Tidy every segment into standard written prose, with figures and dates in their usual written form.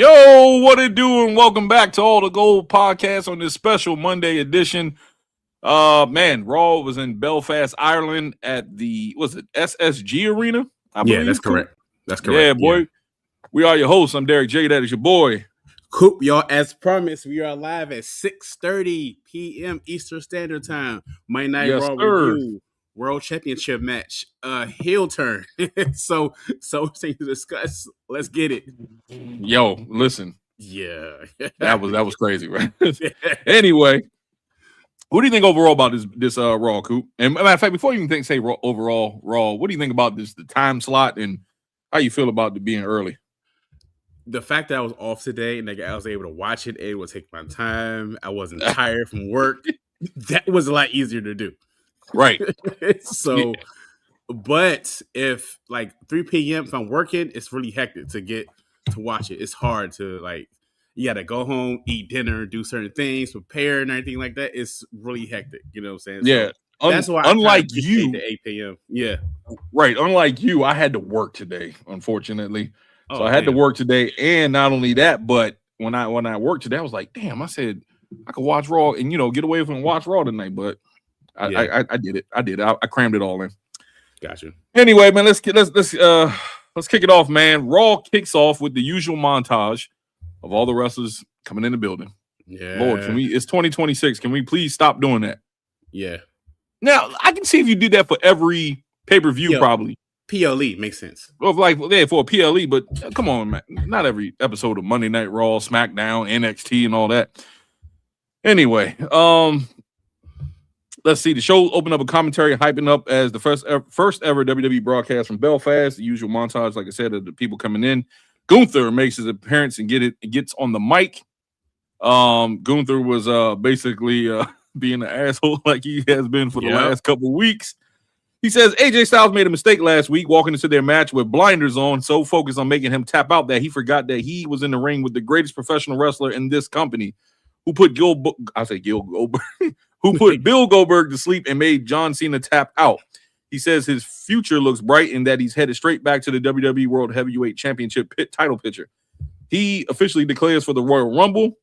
Yo, what it do? And welcome back to All the Gold podcast on this special Monday edition. Man, Raw was in Belfast, Ireland at the, was it SSG Arena? I believe. Yeah, that's correct. That's correct. Yeah, boy. Yeah. We are your hosts. I'm Derek J. That is your boy. Coop, y'all. As promised, we are live at 6:30 p.m. Eastern Standard Time. Monday Night Raw review, World Championship match, heel turn. so to discuss. Let's get it. Yo, listen. Yeah, that was crazy, right? Anyway, what do you think overall about this Raw, Coop? And matter of fact, before you even say overall Raw, what do you think about the time slot and how you feel about it being early? The fact that I was off today and that I was able to watch it, it would take my time. I wasn't tired from work. That was a lot easier to do. Right. So, but if like 3 p.m. if I'm working, it's really hectic to watch it. It's hard to you got to go home, eat dinner, do certain things, prepare and everything like that. It's really hectic. You know what I'm saying? Yeah. So that's why unlike you, to 8 p.m. Yeah. Right. Unlike you, I had to work today, unfortunately. So I had to work today, and not only that, but when I worked today, I was like, damn, I said I could watch Raw and get away from watch Raw tonight, but I did it. I crammed it all in. Gotcha. Anyway, man, let's kick it off, man. Raw kicks off with the usual montage of all the wrestlers coming in the building. Yeah. Lord, it's 2026. Can we please stop doing that? Yeah. Now, I can see if you did that for every pay-per-view, probably. PLE makes sense. Well, for a PLE, but come on, man. Not every episode of Monday Night Raw, SmackDown, NXT, and all that. Anyway, let's see. The show opened up a commentary hyping up as the first ever WWE broadcast from Belfast. The usual montage, like I said, of the people coming in. Gunther makes his appearance and gets on the mic. Gunther was basically being an asshole like he has been for the last couple weeks. He says AJ Styles made a mistake last week walking into their match with blinders on, so focused on making him tap out that he forgot that he was in the ring with the greatest professional wrestler in this company, who put Bill Goldberg to sleep and made John Cena tap out. He says his future looks bright and that he's headed straight back to the WWE World Heavyweight Championship title picture. He officially declares for the Royal Rumble.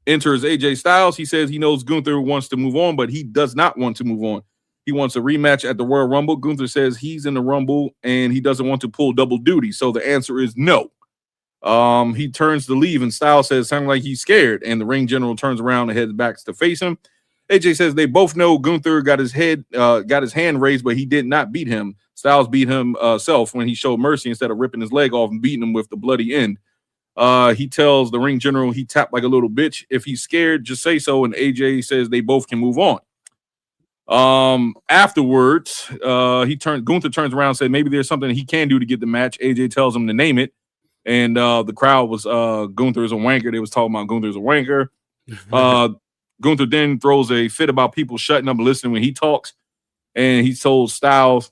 Enters AJ Styles. He says he knows Gunther wants to move on, but he does not want to move on. He wants a rematch at the Royal Rumble. Gunther says he's in the Rumble and he doesn't want to pull double duty. So the answer is no. He turns to leave and Styles says something like he's scared. And the ring general turns around and heads back to face him. AJ says they both know Gunther got his hand raised, but he did not beat him. Styles beat himself when he showed mercy instead of ripping his leg off and beating him with the bloody end. He tells the ring general he tapped like a little bitch. If he's scared, just say so. And AJ says they both can move on. Afterwards, Gunther turns around and said maybe there's something he can do to get the match. AJ tells him to name it. And the crowd was Gunther's a wanker. They was talking about Gunther's a wanker. Gunther then throws a fit about people shutting up and listening when he talks. And he told Styles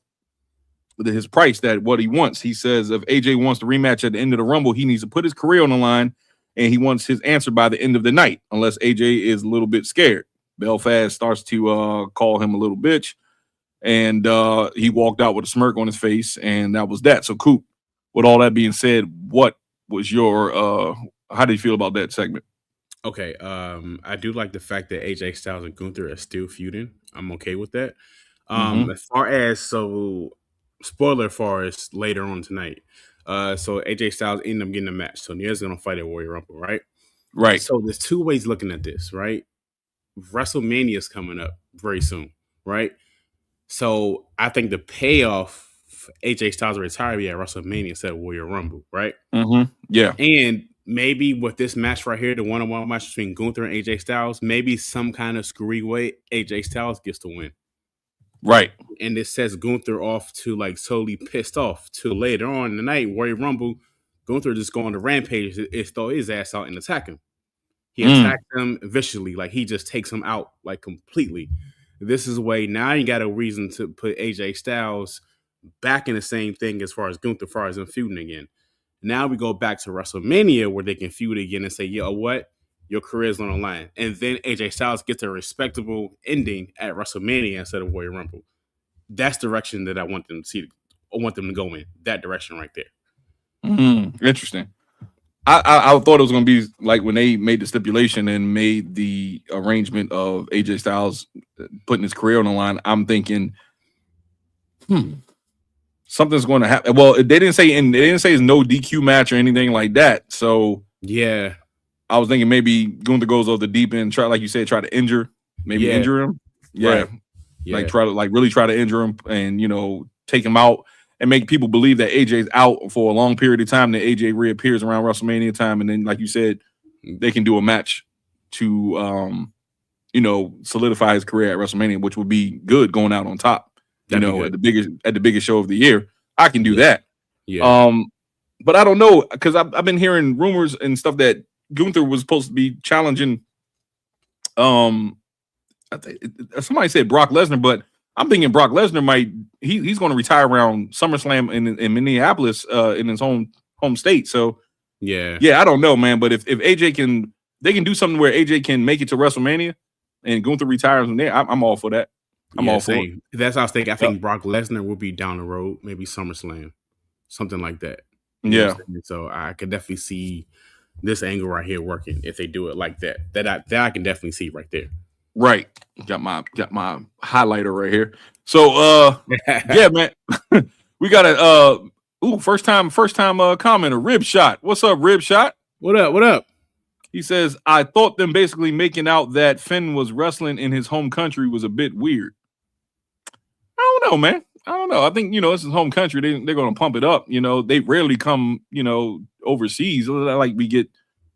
his price, that what he wants. He says if AJ wants the rematch at the end of the Rumble, he needs to put his career on the line, and he wants his answer by the end of the night, unless AJ is a little bit scared. Belfast starts to call him a little bitch, and he walked out with a smirk on his face, and that was that. So, Coop, with all that being said, what was your how do you feel about that segment? Okay, I do like the fact that AJ Styles and Gunther are still feuding. I'm okay with that. As far as spoiler for us later on tonight. So AJ Styles ended up getting a match. So Nia's gonna fight at Royal Rumble, right? Right. So there's two ways looking at this, right? WrestleMania is coming up very soon, right? So I think the payoff for AJ Styles to retire at WrestleMania instead of Royal Rumble, right? Yeah. And maybe with this match right here, the one-on-one match between Gunther and AJ Styles, maybe some kind of screwy way AJ Styles gets to win. Right. And it sets Gunther off to totally pissed off to later on in the night, Royal Rumble, Gunther just go on the rampage, throw his ass out and attack him. He attacked him viciously, he just takes him out completely. This is a way now you got a reason to put AJ Styles back in the same thing as far as Gunther, as far as them feuding again. Now we go back to WrestleMania where they can feud again and say, you know what? Your career is on the line. And then AJ Styles gets a respectable ending at WrestleMania instead of Royal Rumble. That's the direction that I want them to see. I want them to go in that direction right there. Interesting. I thought it was going to be like when they made the stipulation and made the arrangement of AJ Styles putting his career on the line. I'm thinking, something's going to happen. Well, they didn't say it's no DQ match or anything like that. So yeah, I was thinking maybe Gunther goes over the deep end, try like you said, try to injure him. Yeah, right. Yeah. like really try to injure him and take him out and make people believe that AJ's out for a long period of time. That AJ reappears around WrestleMania time, and then like you said, they can do a match to solidify his career at WrestleMania, which would be good going out on top. At the biggest show of the year. I can do that. Yeah. But I don't know because I've been hearing rumors and stuff that Gunther was supposed to be challenging. I think somebody said Brock Lesnar, but I'm thinking Brock Lesnar he's going to retire around SummerSlam in Minneapolis in his home state. So yeah, I don't know, man. But if AJ they can do something where AJ can make it to WrestleMania and Gunther retires from there, I'm all for that. I'm all for it. That's what I was thinking. I think Brock Lesnar will be down the road, maybe SummerSlam, something like that. Yeah. So I could definitely see this angle right here working if they do it like that. That I can definitely see right there. Right. Got my highlighter right here. So yeah, man. We got a first time commenter, Rib Shot. What's up, Rib Shot? What up? He says, I thought them basically making out that Finn was wrestling in his home country was a bit weird. I don't know, man. I don't know. I think, it's his home country. They're going to pump it up. They rarely come, overseas. Like we get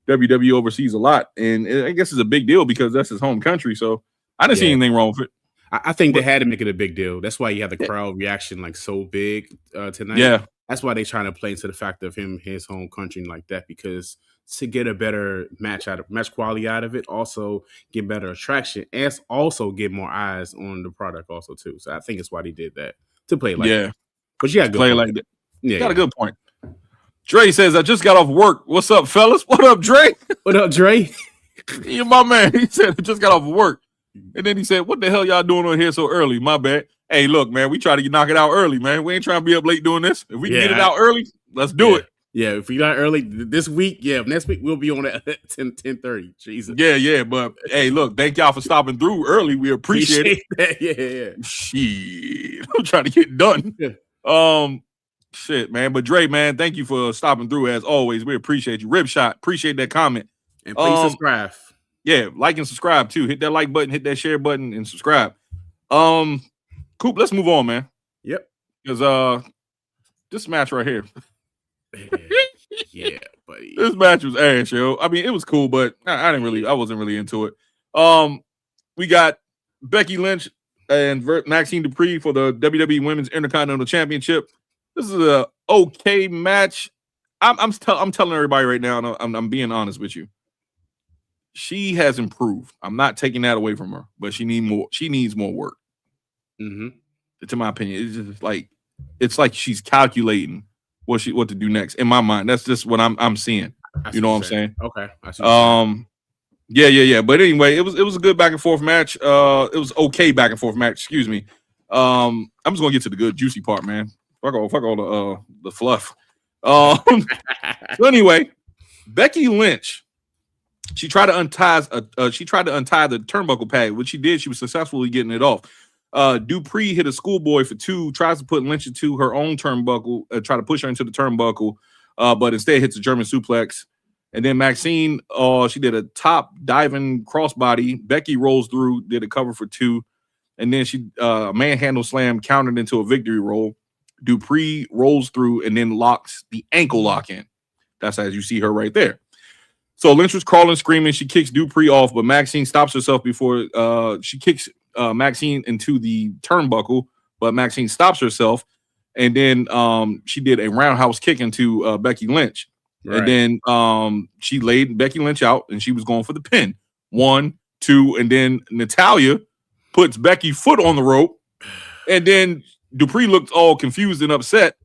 WWE overseas a lot. And I guess it's a big deal because that's his home country. So I didn't see anything wrong with it. I think they had to make it a big deal. That's why you had the crowd reaction like so big tonight. Yeah. That's why they're trying to play into the fact of him, his home country like that, because to get a better match quality out of it, also get better attraction, and also get more eyes on the product also too. So I think it's why they did that, to play like that. But you got a good point. Like that. Yeah, got a good point. Dre says, I just got off work. What's up, fellas? What up, Dre? What up, Dre? You're my man. He said, I just got off work. And then he said, what the hell y'all doing on here so early? My bad. Hey, look, man, we try to knock it out early, man. We ain't trying to be up late doing this. If we can get it out early, let's do it. Yeah, if we got early this week, next week we'll be on at 10:30. Jesus. Yeah. But hey, look, thank y'all for stopping through early. We appreciate it. That. Yeah. Shit. I'm trying to get done. Shit, man. But Dre, man, thank you for stopping through as always. We appreciate you. Rib Shot, appreciate that comment. And please subscribe. Yeah, like and subscribe too. Hit that like button, hit that share button, and subscribe. Coop, let's move on, man. Yep. Because this match right here. Yeah, buddy. This match was ass, yo. I mean, it was cool, but I wasn't really into it. We got Becky Lynch and Maxxine Dupri for the WWE Women's Intercontinental Championship. This is a okay match. I'm telling everybody right now, and I'm being honest with you. She has improved. I'm not taking that away from her, but she needs more work. Mm-hmm. To my opinion, it's just it's like she's calculating what to do next. In my mind, that's just what I'm seeing. You know what I'm saying? Okay. Yeah. But anyway, it was a good back and forth match. It was okay back and forth match. Excuse me. I'm just gonna get to the good juicy part, man. Fuck all the fluff. So anyway, Becky Lynch. She tried to untie the turnbuckle pad, which she did. She was successfully getting it off. Dupri hit a schoolboy for 2, tries to put Lynch into her own turnbuckle, try to push her into the turnbuckle, but instead hits a German suplex. And then Maxxine, she did a top diving crossbody. Becky rolls through, did a cover for 2. And then she manhandle slam, countered into a victory roll. Dupri rolls through and then locks the ankle lock in. That's as you see her right there. So Lynch was crawling, screaming. She kicks Dupri off, but Maxxine stops herself before she kicks Maxxine into the turnbuckle, but Maxxine stops herself. And then she did a roundhouse kick into Becky Lynch. Right. And then she laid Becky Lynch out, and she was going for the pin. 1, 2, and then Natalya puts Becky's foot on the rope. And then Dupri looked all confused and upset.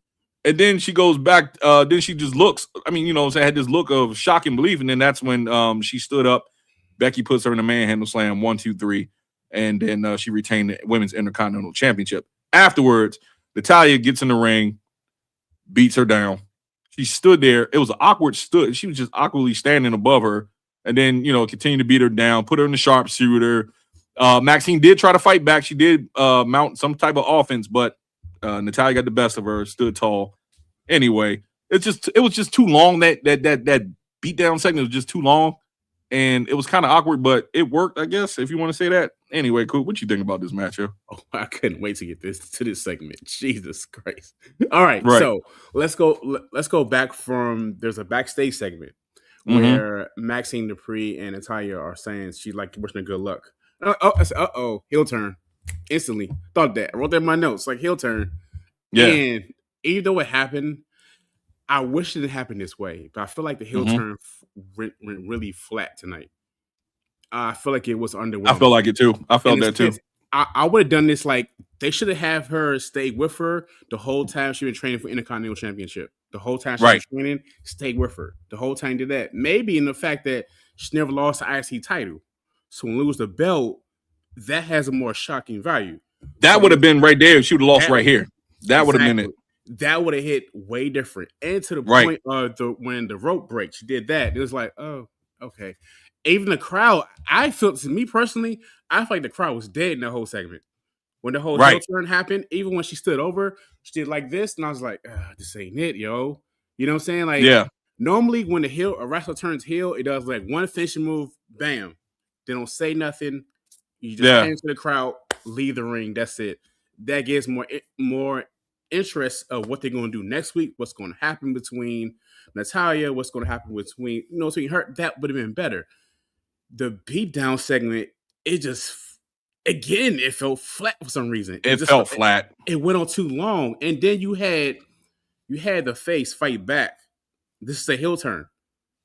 And then she goes back. Then she just looks. I mean, had this look of shock and belief. And then that's when she stood up. Becky puts her in a manhandle slam. 1, 2, 3. And then she retained the Women's Intercontinental Championship. Afterwards, Natalya gets in the ring, beats her down. She stood there. It was an awkward stood. She was just awkwardly standing above her, and then continued to beat her down, put her in the sharpshooter. Maxxine did try to fight back. She did mount some type of offense, but Natalya got the best of her, stood tall. Anyway, it was just too long. That beatdown segment was just too long, and it was kind of awkward, but it worked, I guess, if you want to say that. Anyway, cool. What you think about this matchup? Oh, I couldn't wait to get to this segment. Jesus Christ! All right, so let's go back from. There's a backstage segment where Maxxine Dupri and Natalya are saying she'd like wishing her good luck. I said, heel turn. Instantly thought that. I wrote that in my notes, like heel turn. Yeah. And even though it happened, I wish it didn't happen this way. But I feel like the heel turn went really flat tonight. I feel like it was underwhelming. I feel like it too. I felt that too. I would have done this like they should have her stay with her the whole time she been training for Intercontinental Championship. The whole time she was training, stay with her. The whole time did that. Maybe in the fact that she never lost the IC title. So when lose the belt, that has a more shocking value. That would have been right there if she would have lost right here. That would have been it. That would have hit way different. And to the point of when the rope break, she did that. It was like, oh, okay. Even the crowd, I felt, to me personally, I felt like the crowd was dead in that whole segment. When the whole heel turn happened, even when she stood over, she did like this, and I was like, this ain't it, yo. You know what I'm saying? Like, normally when a wrestler turns heel, it does like one finishing move, bam. They don't say nothing. You just hand to the crowd, leave the ring. That's it. That gives more interest of what they're going to do next week. What's going to happen between Natalya? What's going to happen between her? That would have been better. The beatdown segment, it felt flat for some reason. It felt flat. It went on too long, and then you had the face fight back. This is a heel turn.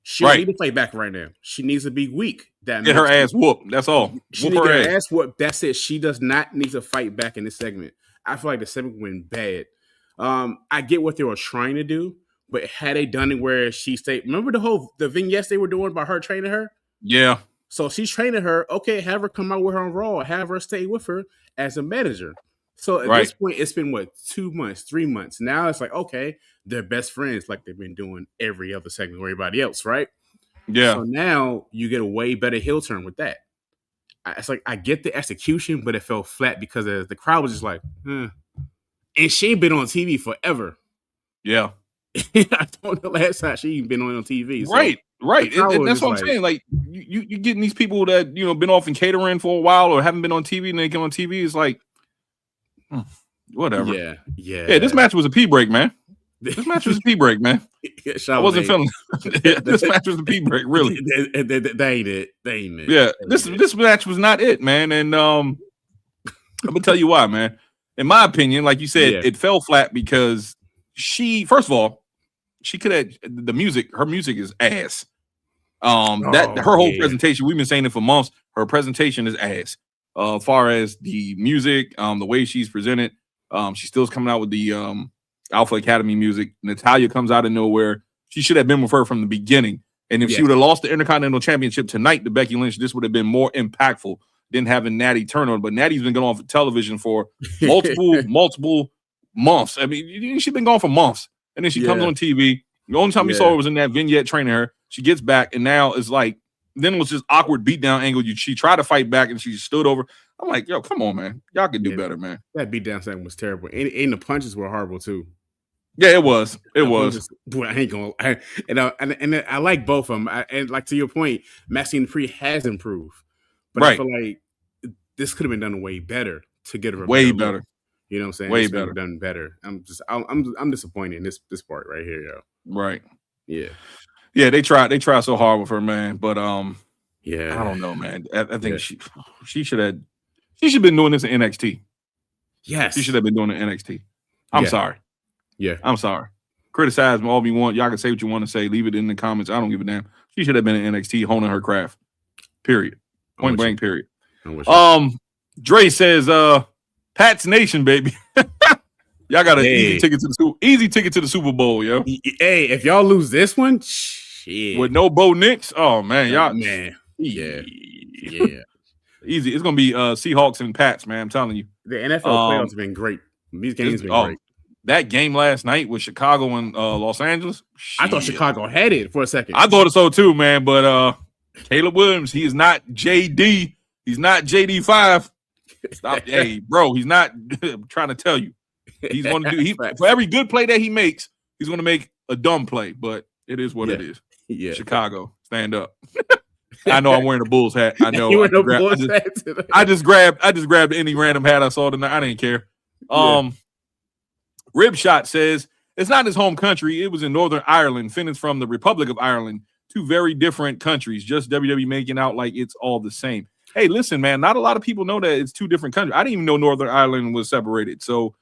She don't need to fight back right now. She needs to be weak. Get her ass whooped. That's all. She needs to get her ass whooped. That's it. She does not need to fight back in this segment. I feel like the segment went bad. I get what they were trying to do, but had they done it where she stayed, remember the vignettes they were doing about her training her? Yeah. So she's training her. Okay, have her come out with her on Raw. Have her stay with her as a manager. So at this point, it's been 2 months, 3 months. Now it's like, okay, they're best friends like they've been doing every other segment with everybody else, right? Yeah. So now you get a way better heel turn with that. It's like I get the execution, but it felt flat because the crowd was just like, And she ain't been on TV forever. Yeah. I don't know the last time she ain't been on TV. So right. And that's what I'm saying. Like you getting these people that been off in catering for a while or haven't been on TV and they get on TV. It's like whatever. Yeah. This match was a pee break, man. This match was a pee break, man. I wasn't feeling. This match was a pee break, really. That ain't it. Yeah, this match was not it, man. And I'm gonna tell you why, man. In my opinion, like you said, it fell flat because first of all, she could have the music. Her music is ass. Her whole presentation. We've been saying it for months. Her presentation is ass. As far as the music, the way she's presented, she still's coming out with the Alpha Academy music. Natalya comes out of nowhere. She should have been with her from the beginning. And if she would have lost the Intercontinental Championship tonight to Becky Lynch, this would have been more impactful than having Natty turn on. But Natty's been going on television for multiple months. I mean, she's been gone for months. And then she comes on TV. The only time we saw her was in that vignette training her. She gets back, and now it's like, then it was just awkward beatdown angle. She tried to fight back, and she stood over. I'm like, yo, come on, man. Y'all can do better, man. That beatdown segment was terrible. And the punches were horrible, too. Yeah, it was. It was. Boy, I ain't gonna. And I like both of them. And like to your point, Maxxine Dupri has improved, but I feel like this could have been done way better to get her way better. You know what I'm saying? Way better. Done better. I'm disappointed in this part right here, yo. Right. Yeah. Yeah, they tried so hard with her, man. But I don't know, man. I think she should have been doing this in NXT. Yes. She should have been doing it in NXT. I'm sorry. Yeah. I'm sorry. Criticize me all you want. Y'all can say what you want to say. Leave it in the comments. I don't give a damn. She should have been in NXT honing her craft. Period. Point blank, period. Dre says, Pat's Nation, baby. Y'all got an easy ticket to the Super Bowl, yo. Hey, if y'all lose this one, shit. With no Bo Nix, oh man, y'all. Man. Yeah. Easy. It's gonna be Seahawks and Pats, man. I'm telling you. The NFL playoffs have been great. These games have been great. that game last night with Chicago and Los Angeles. I thought Chicago had it for a second. I thought so too, man. But Caleb Williams, he is not JD. He's not JD5. Stop, hey, bro. He's not. I'm trying to tell you, he's going to do. For every good play that he makes, he's going to make a dumb play. But it is what it is. Yeah, Chicago, stand up. I know I'm wearing a Bulls hat. I know. I just grabbed any random hat I saw tonight. I didn't care. Ribshot says it's not his home country. It was in Northern Ireland. Finn is from the Republic of Ireland. Two very different countries. Just WWE making out like it's all the same. Hey, listen, man. Not a lot of people know that it's two different countries. I didn't even know Northern Ireland was separated. So,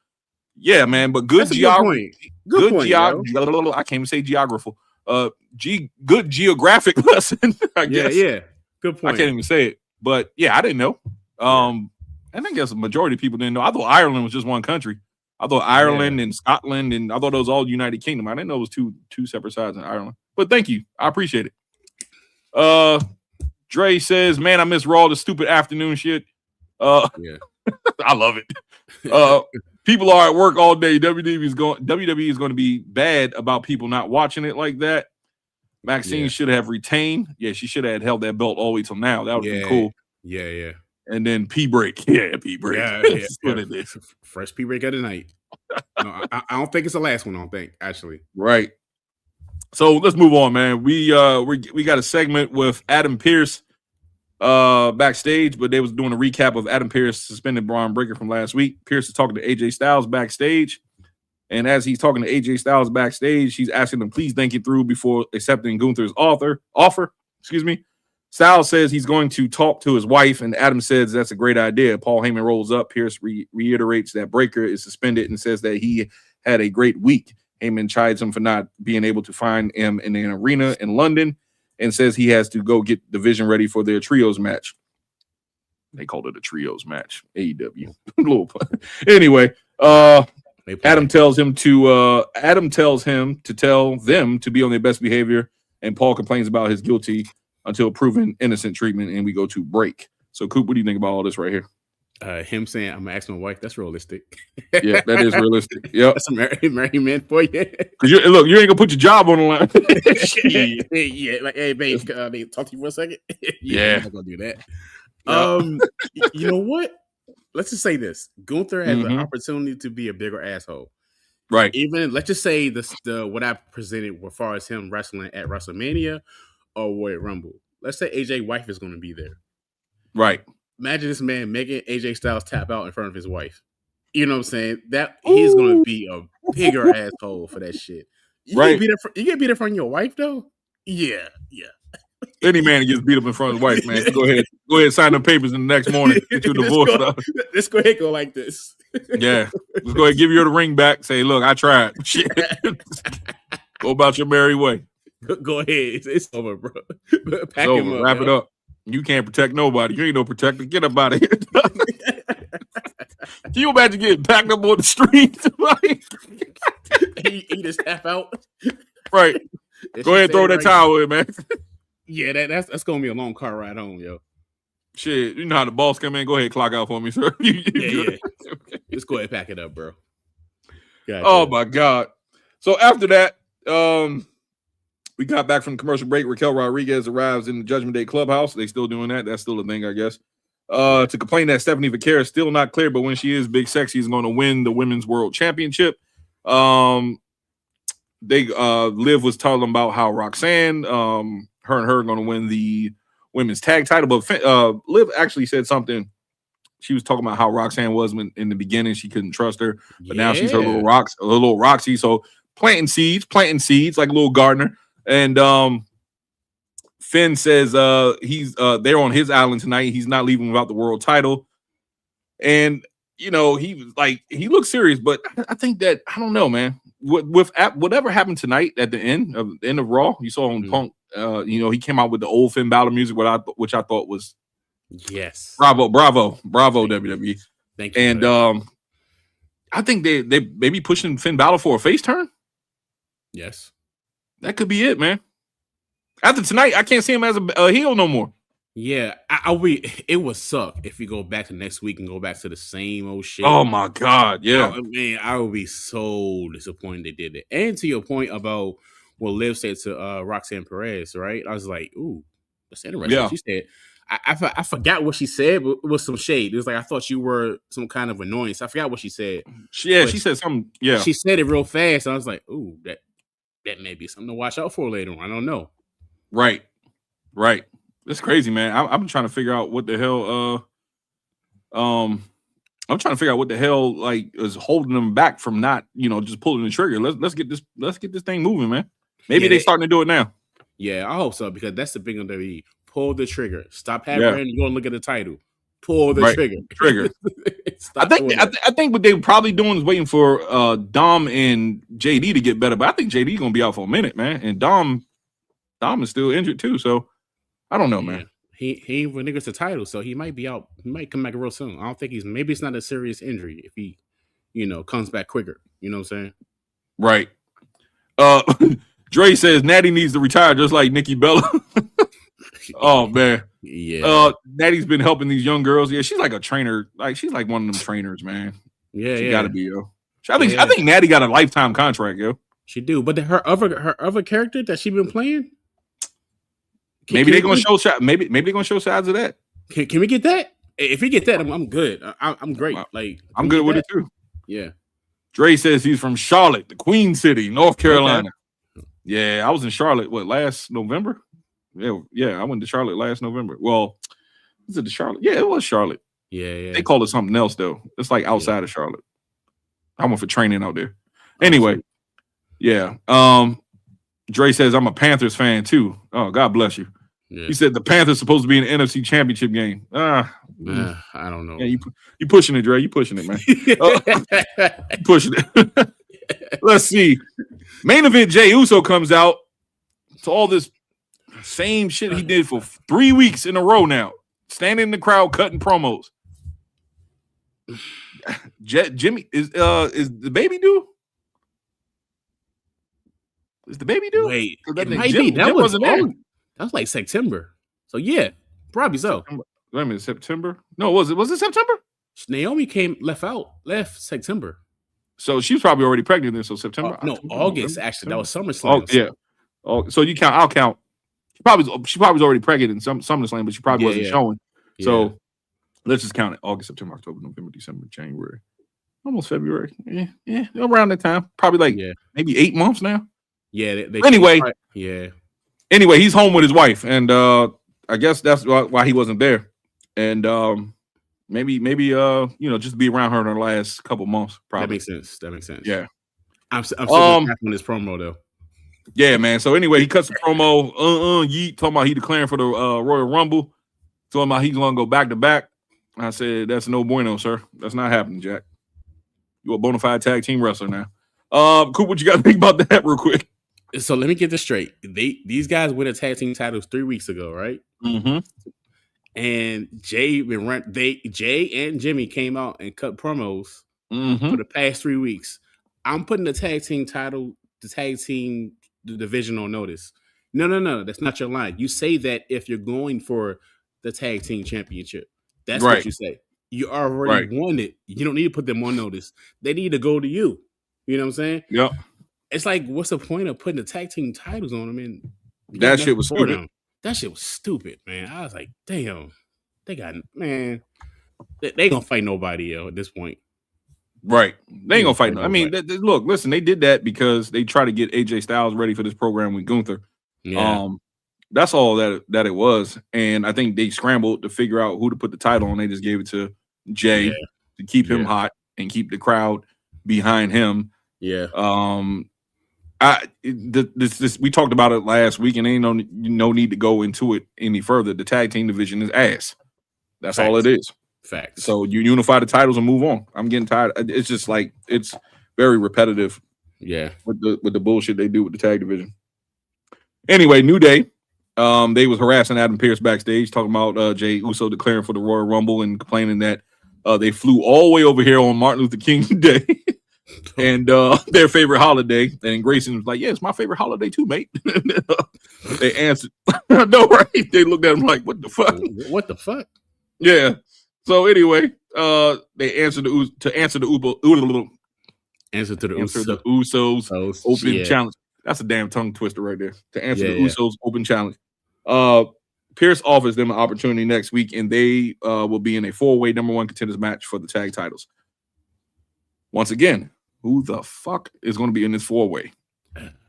yeah, man. But good geography. Good geography. I can't even say geography. Good geographic lesson. I guess. Yeah. Good point. I can't even say it. But yeah, I didn't know. And I guess the majority of people didn't know. I thought Ireland was just one country. I thought Ireland and Scotland, and I thought it was all United Kingdom. I didn't know it was two separate sides in Ireland. But thank you. I appreciate it. Dre says, man, I miss Raw, the stupid afternoon shit. I love it. People are at work all day. WWE is going to be bad about people not watching it like that. Maxxine should have retained. Yeah, she should have held that belt all the way till now. That would have been cool. Yeah. And then P break. Yeah, P break. That's what it is. Fresh P break of the night. No, I don't think it's the last one. I don't think, actually. Right. So let's move on, man. We got a segment with Adam Pearce backstage, but they was doing a recap of Adam Pearce suspended Braun Breaker from last week. Pearce is talking to AJ Styles backstage, and as he's talking to AJ Styles backstage, he's asking him please think it through before accepting Gunther's offer. Excuse me. Styles says he's going to talk to his wife, and Adam says that's a great idea. Paul Heyman rolls up. Pearce reiterates that Breaker is suspended and says that he had a great week. Heyman chides him for not being able to find him in an arena in London and says he has to go get the division ready for their trios match. They called it a trios match. AEW. Anyway, Adam tells him to tell them to be on their best behavior, and Paul complains about his guilty until proven innocent treatment, and we go to break. So, Coop, what do you think about all this right here? Him saying, I'm going to ask my wife, that's realistic. Yeah, that is realistic. Yep. That's a married man for you. Because look, you ain't going to put your job on the line. Yeah, like, hey, babe, talk to you for a second? Yeah. I'm not going to do that. Yep. You know what? Let's just say this. Gunther has an opportunity to be a bigger asshole. Right. Even, let's just say what I presented as far as him wrestling at WrestleMania or Royal Rumble. Let's say AJ's wife is going to be there. Right. Imagine this man making AJ Styles tap out in front of his wife. You know what I'm saying? That he's going to be a bigger asshole for that shit. You right. You get beat up in front of your wife though? Yeah. Any man gets beat up in front of his wife, man. Go ahead, sign the papers in the next morning. Get your divorce stuff. Let's go ahead, go like this. Yeah. Let's go ahead, give you the ring back. Say, look, I tried. Shit. Go about your merry way. Go ahead. It's over, bro. Pack him up, wrap it up. You can't protect nobody. You ain't no protector. Get up out of here. Can you imagine getting packed up on the street? he just tap out. Right. Go ahead and throw that towel in, man. Yeah, that's gonna be a long car ride home, yo. Shit, you know how the boss come in? Go ahead, clock out for me, sir. Yeah. Just go ahead and pack it up, bro. Gotcha. Oh my God. So after that, we got back from the commercial break. Raquel Rodriguez arrives in the Judgment Day clubhouse. They still doing that. That's still a thing, I guess. To complain that Stephanie Vaquera is still not clear, but when she is, Big Sexy is going to win the Women's World Championship. Liv was telling about how Roxanne, her and her are going to win the women's tag title. But Liv actually said something. She was talking about how Roxanne was in the beginning. She couldn't trust her, but now she's her little Roxy. So planting seeds like a little gardener. And Finn says he's there on his island tonight. He's not leaving without the world title. And he was like, he looks serious, but I think that, I don't know, man. With whatever happened tonight at the end of Raw, you saw on Punk, he came out with the old Finn Bálor music, which I thought was bravo WWE. Thank you. And I think they may be pushing Finn Bálor for a face turn. Yes. That could be it, man. After tonight, I can't see him as a heel no more. Yeah, it would suck if we go back to next week and go back to the same old shit. Oh my God, yeah, Man, I would be so disappointed they did it. And to your point about what Liv said to Roxanne Perez, right? I was like, ooh, that's interesting. yeah. She said, I forgot what she said, but it was some shade. It was like, I thought you were some kind of annoyance. I forgot what she said. She said something. Yeah, She said it real fast. I was like, ooh, that may be something to watch out for later on. I don't know. right. It's crazy, man. I'm trying to figure out what the hell. I'm trying to figure out what the hell like is holding them back from not, just pulling the trigger. Let's get this thing moving, man. Maybe they starting to do it now. Yeah, I hope so because that's the big one. WWE. Pull the trigger. Stop having Yeah. you go and look at the title. Pull the trigger. I think what they were probably doing is waiting for Dom and JD to get better, but I think JD gonna be out for a minute, man. And Dom is still injured too, so I don't know, man. He ain't reneged the title, so he might be out. He might come back real soon. I don't think maybe it's not a serious injury if he, comes back quicker. You know what I'm saying? Right. Dre says Natty needs to retire just like Nikki Bella. Oh man. Yeah. Natty's been helping these young girls. Yeah, she's like a trainer. Like she's like one of them trainers, man. Yeah, she gotta be, yo. I think Natty got a lifetime contract, yo. She do, but her other character that she been playing. Maybe they're gonna show maybe they're gonna show sides of that. Can we get that? If we get that, I'm good. I'm great. Like I'm good with it too. Yeah. Dre says he's from Charlotte, the Queen City, North Carolina. Okay. Yeah, I was in Charlotte. Last November? Yeah, I went to Charlotte last November. Well, was it Charlotte? Yeah, it was Charlotte. Yeah. They call it something else though. It's like outside of Charlotte. I went for training out there. Anyway, yeah. Dre says I'm a Panthers fan too. Oh, God bless you. Yeah. He said the Panthers supposed to be in the NFC Championship game. I don't know. Yeah, you pushing it, Dre. You pushing it, man. You pushing it. Let's see. Main event: Jey Uso comes out to all this same shit he did for 3 weeks in a row now, standing in the crowd cutting promos. Jimmy is the baby due? Is the baby due? Wait, it might be. That wasn't there. That was like September. So yeah, probably so. September. Wait a minute, September? No, was it September? Naomi left September. So she was probably already pregnant then. So September. No, October, August. November, Actually, that was SummerSlam. Oh yeah. Oh, so you count? I'll count. She probably was already pregnant in SummerSlam, but she probably wasn't showing. Yeah. So let's just count it: August, September, October, November, December, January, almost February. Yeah, around that time. Probably maybe 8 months now. Yeah. Anyway. Yeah. Anyway, he's home with his wife, and I guess that's why he wasn't there. And maybe just to be around her in the last couple months. Probably that makes sense. Yeah, I'm still on this promo though. Yeah, man. So anyway, he cuts the promo. Yeet talking about he declaring for the Royal Rumble. Talking about he's gonna go back to back. I said that's no bueno, sir. That's not happening, Jack. You're a bona fide tag team wrestler now. Cool. What you got to think about that, real quick? So let me get this straight. These guys win the tag team titles 3 weeks ago, right? Mm-hmm. And Jay and Jimmy came out and cut promos for the past 3 weeks. I'm putting the tag team division on notice. No, that's not your line. You say that if you're going for the tag team championship. That's what you say. You already won it. You don't need to put them on notice. They need to go to you. You know what I'm saying? Yep. It's like, what's the point of putting the tag team titles on them? And that shit was stupid. Them? That shit was stupid, man. I was like, damn, they gonna fight nobody at this point. Right. They ain't gonna fight. I mean, look, listen, they did that because they try to get AJ Styles ready for this program with Gunther. Yeah. That's all that it was. And I think they scrambled to figure out who to put the title on. They just gave it to Jay to keep him hot and keep the crowd behind him. Yeah. We talked about it last week, and ain't no need to go into it any further. The tag team division is ass. That's all it is. Facts. So you unify the titles and move on. I'm getting tired. It's just like it's very repetitive. Yeah. With the bullshit they do with the tag division. Anyway, New Day. They was harassing Adam Pearce backstage, talking about Jey Uso declaring for the Royal Rumble and complaining that they flew all the way over here on Martin Luther King Day. And their favorite holiday, and Grayson was like, "Yeah, it's my favorite holiday too, mate." They answered. No, right? They looked at him like, "What the fuck? What the fuck?" Yeah. So anyway, they answered the answer to the Usos open challenge. That's a damn tongue twister right there. To answer the Usos open challenge. Pierce offers them an opportunity next week, and they will be in a 4-way number 1 contenders match for the tag titles. Once again, who the fuck is going to be in this 4-way?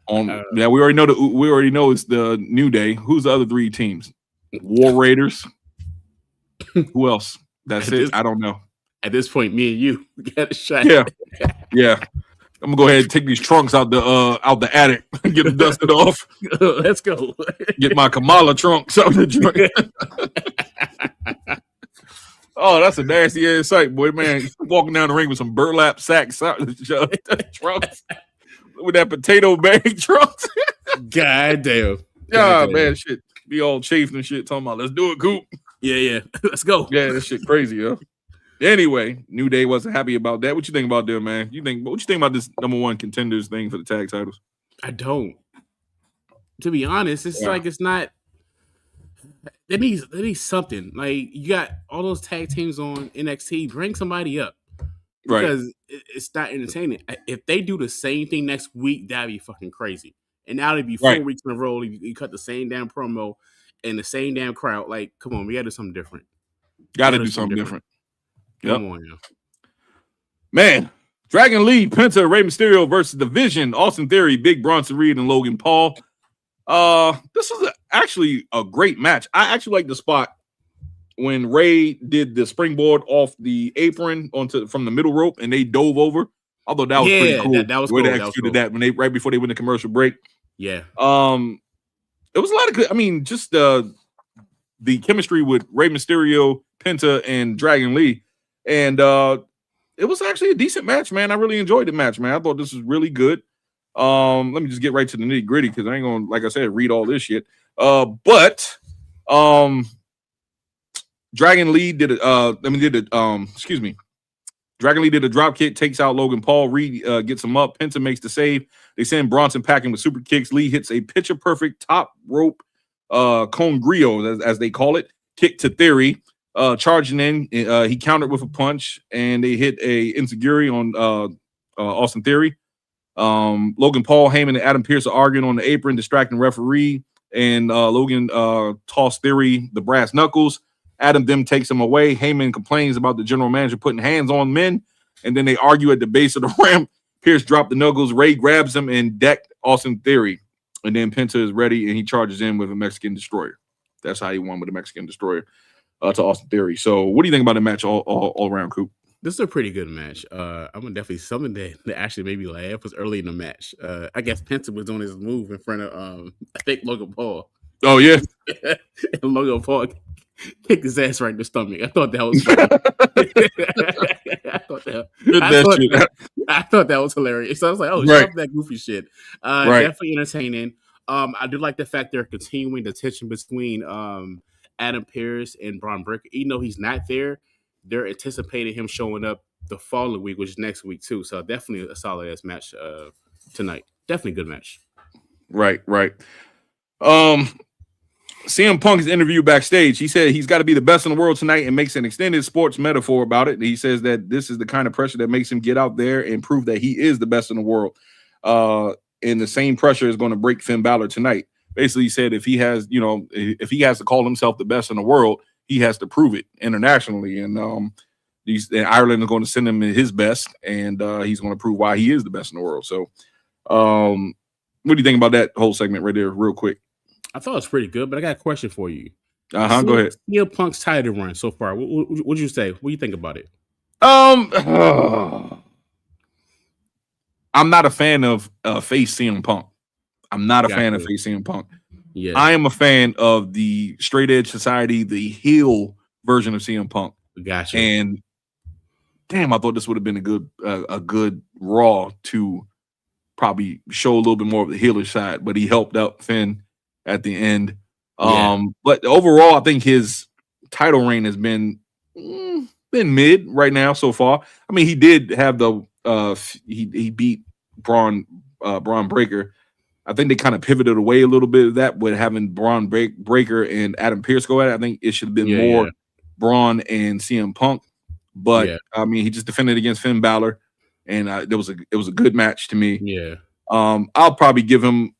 We already know it's the New Day. Who's the other 3 teams? War Raiders. Who else? That's it. I don't know. At this point, me and you got a shot. Yeah. I'm gonna go ahead and take these trunks out the attic and get them dusted off. Let's go. Get my Kamala trunks out the joint. Oh, that's a nasty ass sight, boy. Man, walking down the ring with some burlap sacks trunks with that potato bag trunks. God damn. Yeah, man, shit. Be all chafed and shit. Talking about, let's do it, Coop. Yeah. Let's go. Yeah, that shit crazy, yo. Anyway, New Day wasn't happy about that. What you think about them, man? What you think about this number 1 contenders thing for the tag titles? I don't. To be honest, it's like it's not. It needs something. Like, you got all those tag teams on NXT. Bring somebody up because it's not entertaining. If they do the same thing next week, that'd be fucking crazy. And now it'd be 4 weeks in a row. You cut the same damn promo and the same damn crowd. Like, come on, we gotta do something different. Gotta do something different. Yep. Come on, man. Dragon Lee, Penta, Rey Mysterio versus The Vision, Austin Theory, Big Bronson Reed, and Logan Paul. This was actually a great match. I actually like the spot when Ray did the springboard off the apron from the middle rope and they dove over. Although that was pretty cool. That was cool. They executed that when right before they went to commercial break. Yeah. It was a lot of good. I mean, just the chemistry with Rey Mysterio, Penta, and Dragon Lee. And it was actually a decent match, man. I really enjoyed the match, man. I thought this was really good. Let me just get right to the nitty gritty because I ain't gonna, like I said, read all this shit. But Dragon Lee did Dragon Lee did a drop kick, takes out Logan Paul. Reed gets him up. Penta makes the save. They send Bronson packing with super kicks. Lee hits a picture perfect top rope con griot, as they call it, kick to Theory. Charging in, he countered with a punch, and they hit a enziguri on Austin Theory. Logan Paul, Heyman, and Adam Pearce are arguing on the apron, distracting referee, and Logan tossed Theory the brass knuckles. Adam then takes him away. Heyman complains about the general manager putting hands on men, and then they argue at the base of the ramp. Pearce dropped the knuckles. Ray grabs him and decked Austin Theory, and then Penta is ready, and he charges in with a Mexican Destroyer. That's how he won with a Mexican Destroyer. To Austin Theory. So, what do you think about the match all around, Coop? This is a pretty good match. I'm gonna definitely something that actually made me laugh was early in the match. I guess Penta was on his move in front of I think Logan Paul. Oh yeah, and Logan Paul kicked his ass right in the stomach. I thought that was funny. I thought that was hilarious. So I was like, oh, stop that goofy shit. Definitely entertaining. I do like the fact they're continuing the tension between Adam Pearce and Braun Breaker. Even though he's not there, they're anticipating him showing up the following week, which is next week too. So definitely a solid ass match tonight. Definitely a good match. Right. CM Punk's interview backstage, he said he's got to be the best in the world tonight and makes an extended sports metaphor about it. He says that this is the kind of pressure that makes him get out there and prove that he is the best in the world. And the same pressure is going to break Finn Bálor tonight. Basically, he said if he has to call himself the best in the world, he has to prove it internationally. And Ireland is going to send him his best, and he's going to prove why he is the best in the world. So, what do you think about that whole segment right there, real quick? I thought it was pretty good, but I got a question for you. Go ahead. CM Punk's title run so far. What'd you say? What do you think about it? I'm not a fan of face CM Punk. I'm not a fan of face CM Punk. Yeah, I am a fan of the straight edge society, the heel version of CM Punk. Gotcha. And damn, I thought this would have been a good Raw to probably show a little bit more of the healer side, but he helped out Finn at the end. But overall, I think his title reign has been mid right now so far. I mean, he did have the he beat Braun Breaker I think they kind of pivoted away a little bit of that with having Braun Breaker and Adam Pearce go at it. I think it should have been more Braun and CM Punk. But I mean, he just defended against Finn Bálor, and it was a good match to me. Yeah. I'll probably give him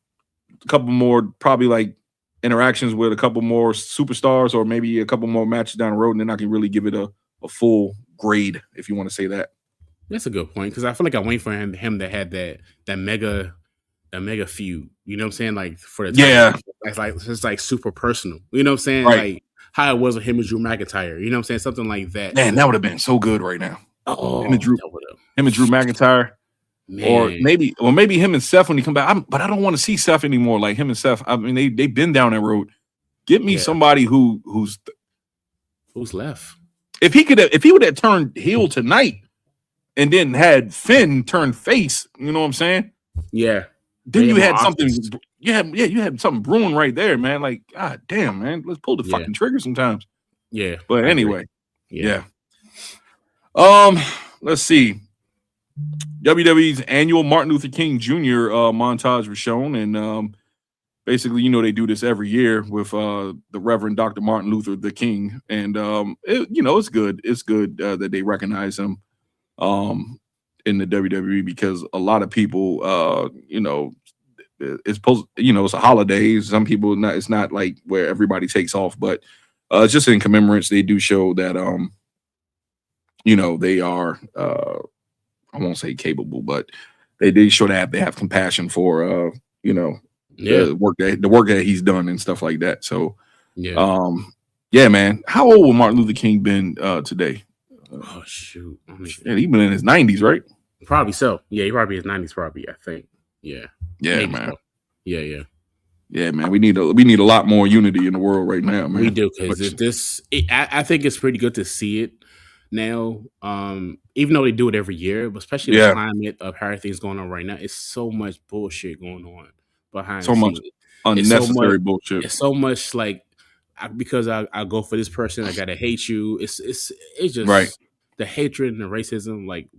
a couple more, probably like interactions with a couple more superstars, or maybe a couple more matches down the road, and then I can really give it a full grade, if you want to say that. That's a good point, because I feel like I'm waiting for him to have that mega feud. You know what I'm saying? Like for the time, it's like super personal. You know what I'm saying? Right. Like how it was with him and Drew McIntyre. You know what I'm saying? Something like that. Man, that would have been so good right now. Oh, him and Drew McIntyre. Man. Or maybe him and Seth when he come back. But I don't want to see Seth anymore. Like him and Seth. I mean, they've been down that road. Get me somebody who's left. If he would have turned heel tonight and then had Finn turn face, you know what I'm saying? Yeah. Then you had something. Yeah, you had something brewing right there, man. Like, god damn, man. Let's pull the fucking trigger sometimes. Yeah. But anyway. Yeah. Let's see. WWE's annual Martin Luther King Jr. Montage was shown, and basically, you know, they do this every year with the Reverend Dr. Martin Luther the King, and it's good. It's good that they recognize him in the WWE, because a lot of people, it's supposed, it's a holiday. Some people, it's not like where everybody takes off, but it's just in commemorance. They do show that, they are. I won't say capable, but they did show that they have compassion for, the work that he's done and stuff like that. So, man. How old would Martin Luther King been today? Oh shoot, he's been in his 90s, right? Probably so. Yeah, he probably in his 90s. Probably, I think. Yeah, man. So. Yeah, man. We need a lot more unity in the world right now, man. We do, because I think it's pretty good to see it now, even though they do it every year, but especially the climate of how everything's going on right now. It's so much bullshit going on behind so much unnecessary bullshit. It's so much like, because I go for this person, I gotta hate you. It's just the hatred and the racism like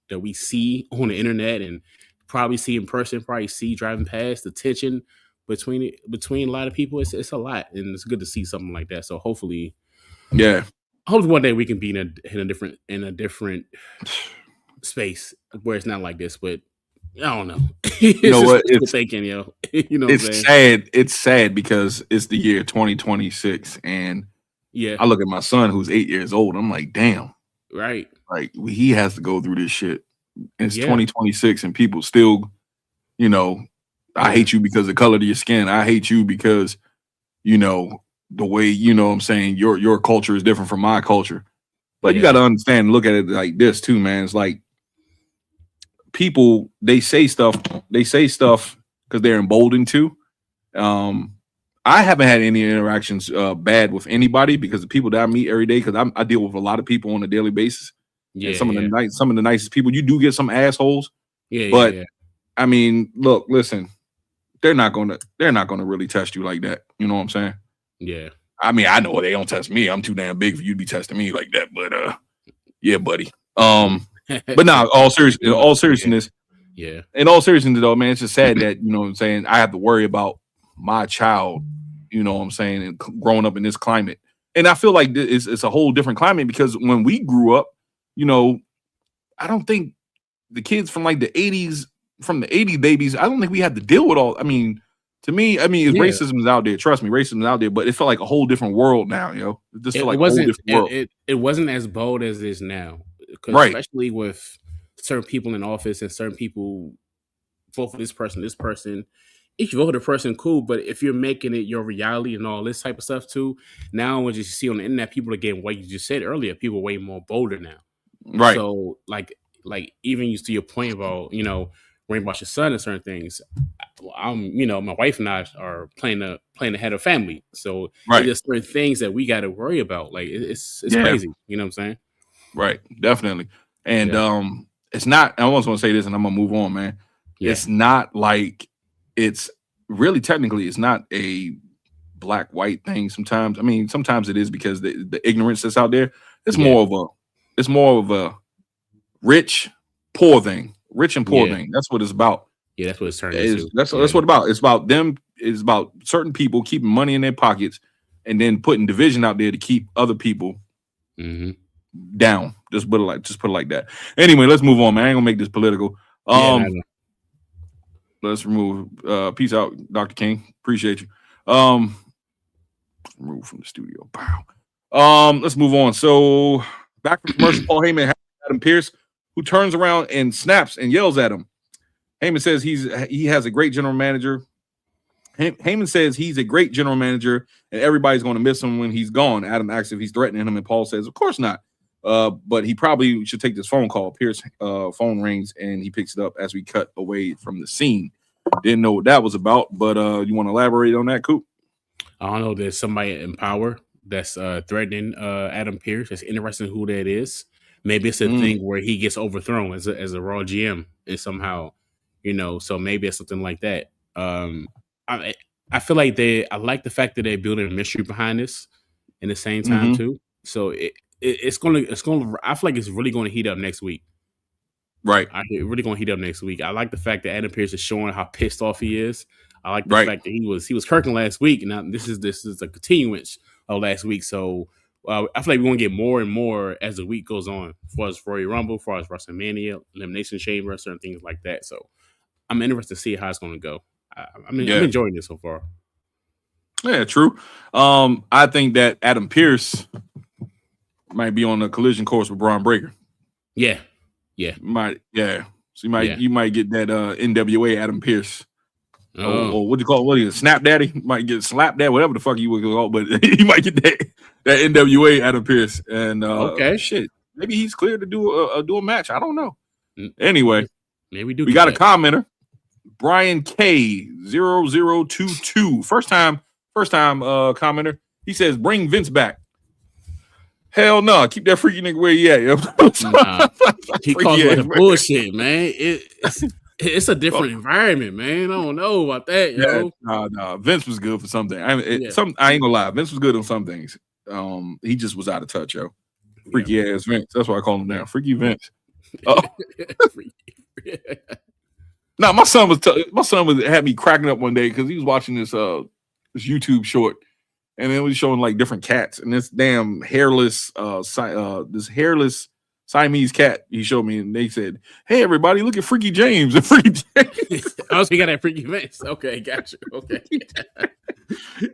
that we see on the internet and probably see in person, probably see driving past, the tension between a lot of people. It's a lot, and it's good to see something like that. So hopefully one day we can be in a different space where it's not like this. But I don't know. You know what? It's thinking, you know, it's sad. It's sad because it's the year 2026, and I look at my son who's 8 years old. I'm like, damn, right? Like he has to go through this shit. And it's 2026, and people still, I hate you because of the color of your skin. I hate you because, the way, I'm saying, your culture is different from my culture. But you got to understand and look at it like this too, man. It's like people, they say stuff because they're emboldened to. I haven't had any interactions bad with anybody, because the people that I meet every day, because I deal with a lot of people on a daily basis. Yeah, and some of the nicest people. You do get some assholes. But I mean, listen, they're not gonna really test you like that. You know what I'm saying? Yeah. I mean, I know they don't test me. I'm too damn big for you to be testing me like that. But yeah, buddy. But now, all seriousness. Yeah. In all seriousness, though, man, it's just sad that, you know what I'm saying, I have to worry about my child, you know what I'm saying, and growing up in this climate. And I feel like it's a whole different climate, because when we grew up, I don't think the kids from like the 80s, from the 80s babies, I don't think we had to deal with all. I mean, to me, racism is out there. Trust me, racism is out there, but it felt like a whole different world now, It just felt like a whole different world. It wasn't as bold as it is now. Especially with certain people in office and certain people vote for this person. If you vote for the person, cool. But if you're making it your reality and all this type of stuff too, now what you see on the internet, people are getting, what you just said earlier, people are way more bolder now. Right. So like even you to your point about, worrying about your son and certain things. My wife and I are playing the head of family. So there's certain things that we got to worry about. Like it's crazy. You know what I'm saying? Right. Definitely. And it's not, I almost want to say this and I'm gonna move on, man. Yeah. It's not like, it's really technically, it's not a black-white thing sometimes. I mean, sometimes it is, because the ignorance that's out there. It's more of a rich and poor thing. That's what it's about. Yeah, that's what it's turned into. That's what it's about. It's about them. It's about certain people keeping money in their pockets and then putting division out there to keep other people down. Just put it like that. Anyway, let's move on, man. I ain't gonna make this political. Let's remove. Peace out, Dr. King. Appreciate you. Remove from the studio. Wow. Let's move on. So back from commercial, Paul Heyman has Adam Pearce, who turns around and snaps and yells at him. Heyman says he has a great general manager. Heyman says he's a great general manager, and everybody's going to miss him when he's gone. Adam asks if he's threatening him, and Paul says, "Of course not." But he probably should take this phone call. Pierce phone rings, and he picks it up as we cut away from the scene. Didn't know what that was about, but you want to elaborate on that, Coop? I don't know. There's somebody in power that's threatening Adam Pearce. It's interesting who that is. Maybe it's a thing where he gets overthrown as a Raw GM and somehow, so maybe it's something like that. I feel like I like the fact that they're building a mystery behind this in the same time too. So it's gonna I feel like it's really going to heat up next week. Right. It's really going to heat up next week. I like the fact that Adam Pearce is showing how pissed off he is. I like the fact that he was kirking last week, and now this is a continuance of last week. So I feel like we're going to get more and more as the week goes on, as far as Royal Rumble, as far as WrestleMania, Elimination Chamber, certain things like that. So I'm interested to see how it's going to go. I'm enjoying this so far. Yeah, true. I think that Adam Pearce might be on a collision course with Braun Breaker. Yeah. So you might get that NWA Adam Pearce. Or what do you call it? What is it? Snap Daddy? Might get slapped that, whatever the fuck you would call it, but you might get that NWA Adam Pearce. And shit. Maybe he's clear to do a match. I don't know. Anyway, maybe we got a commenter. Brian K0022. First time commenter. He says, bring Vince back. Hell no, keep that freaky nigga where he at. He calls it bullshit, man. It's a different environment, man. I don't know about that, yo. No. Vince was good for something. I ain't gonna lie. Vince was good on some things. He just was out of touch, yo. Freaky ass Vince. That's why I call him now. Freaky Vince. Now my son had me cracking up one day because he was watching this YouTube short, and it was showing like different cats, and this damn hairless Siamese cat he showed me, and they said, "Hey everybody, look at Freaky James." And Freaky James. Oh, so you got that Freaky Vince. Okay, gotcha. Okay.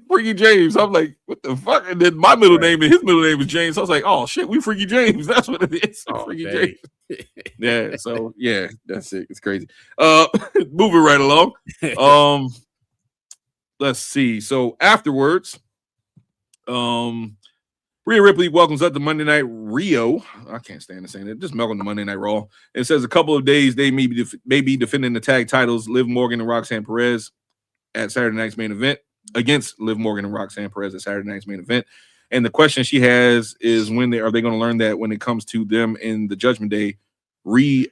Freaky James. I'm like, what the fuck? And then my middle name and his middle name is James. So I was like, oh shit, we Freaky James. That's what it is. Freaky James. Yeah, so yeah, that's it. It's crazy. Moving right along. Let's see. So afterwards, Rhea Ripley welcomes up to Monday Night Rio. I can't stand to saying it. Just welcome to Monday Night Raw. It says a couple of days they may be defending the tag titles. Liv Morgan and Roxanne Perez at Saturday night's main event against Liv Morgan and Roxanne Perez at Saturday night's main event. And the question she has is when are they going to learn that when it comes to them in the Judgment Day, Rio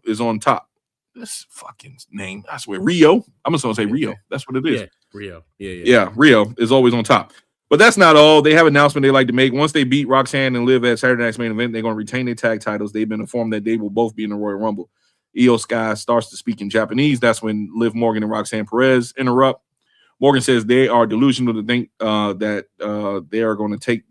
is on top. This fucking name, I swear, Rio. I'm just going to say Rio. That's what it is. Yeah, Rio. Yeah, Rio is always on top. But that's not all. They have an announcement they like to make. Once they beat Roxanne and Liv at Saturday night's main event, they're going to retain their tag titles. They've been informed that they will both be in the Royal Rumble. Io Sky starts to speak in Japanese. That's when Liv Morgan and Roxanne Perez interrupt. Morgan says they are delusional to think that they are going to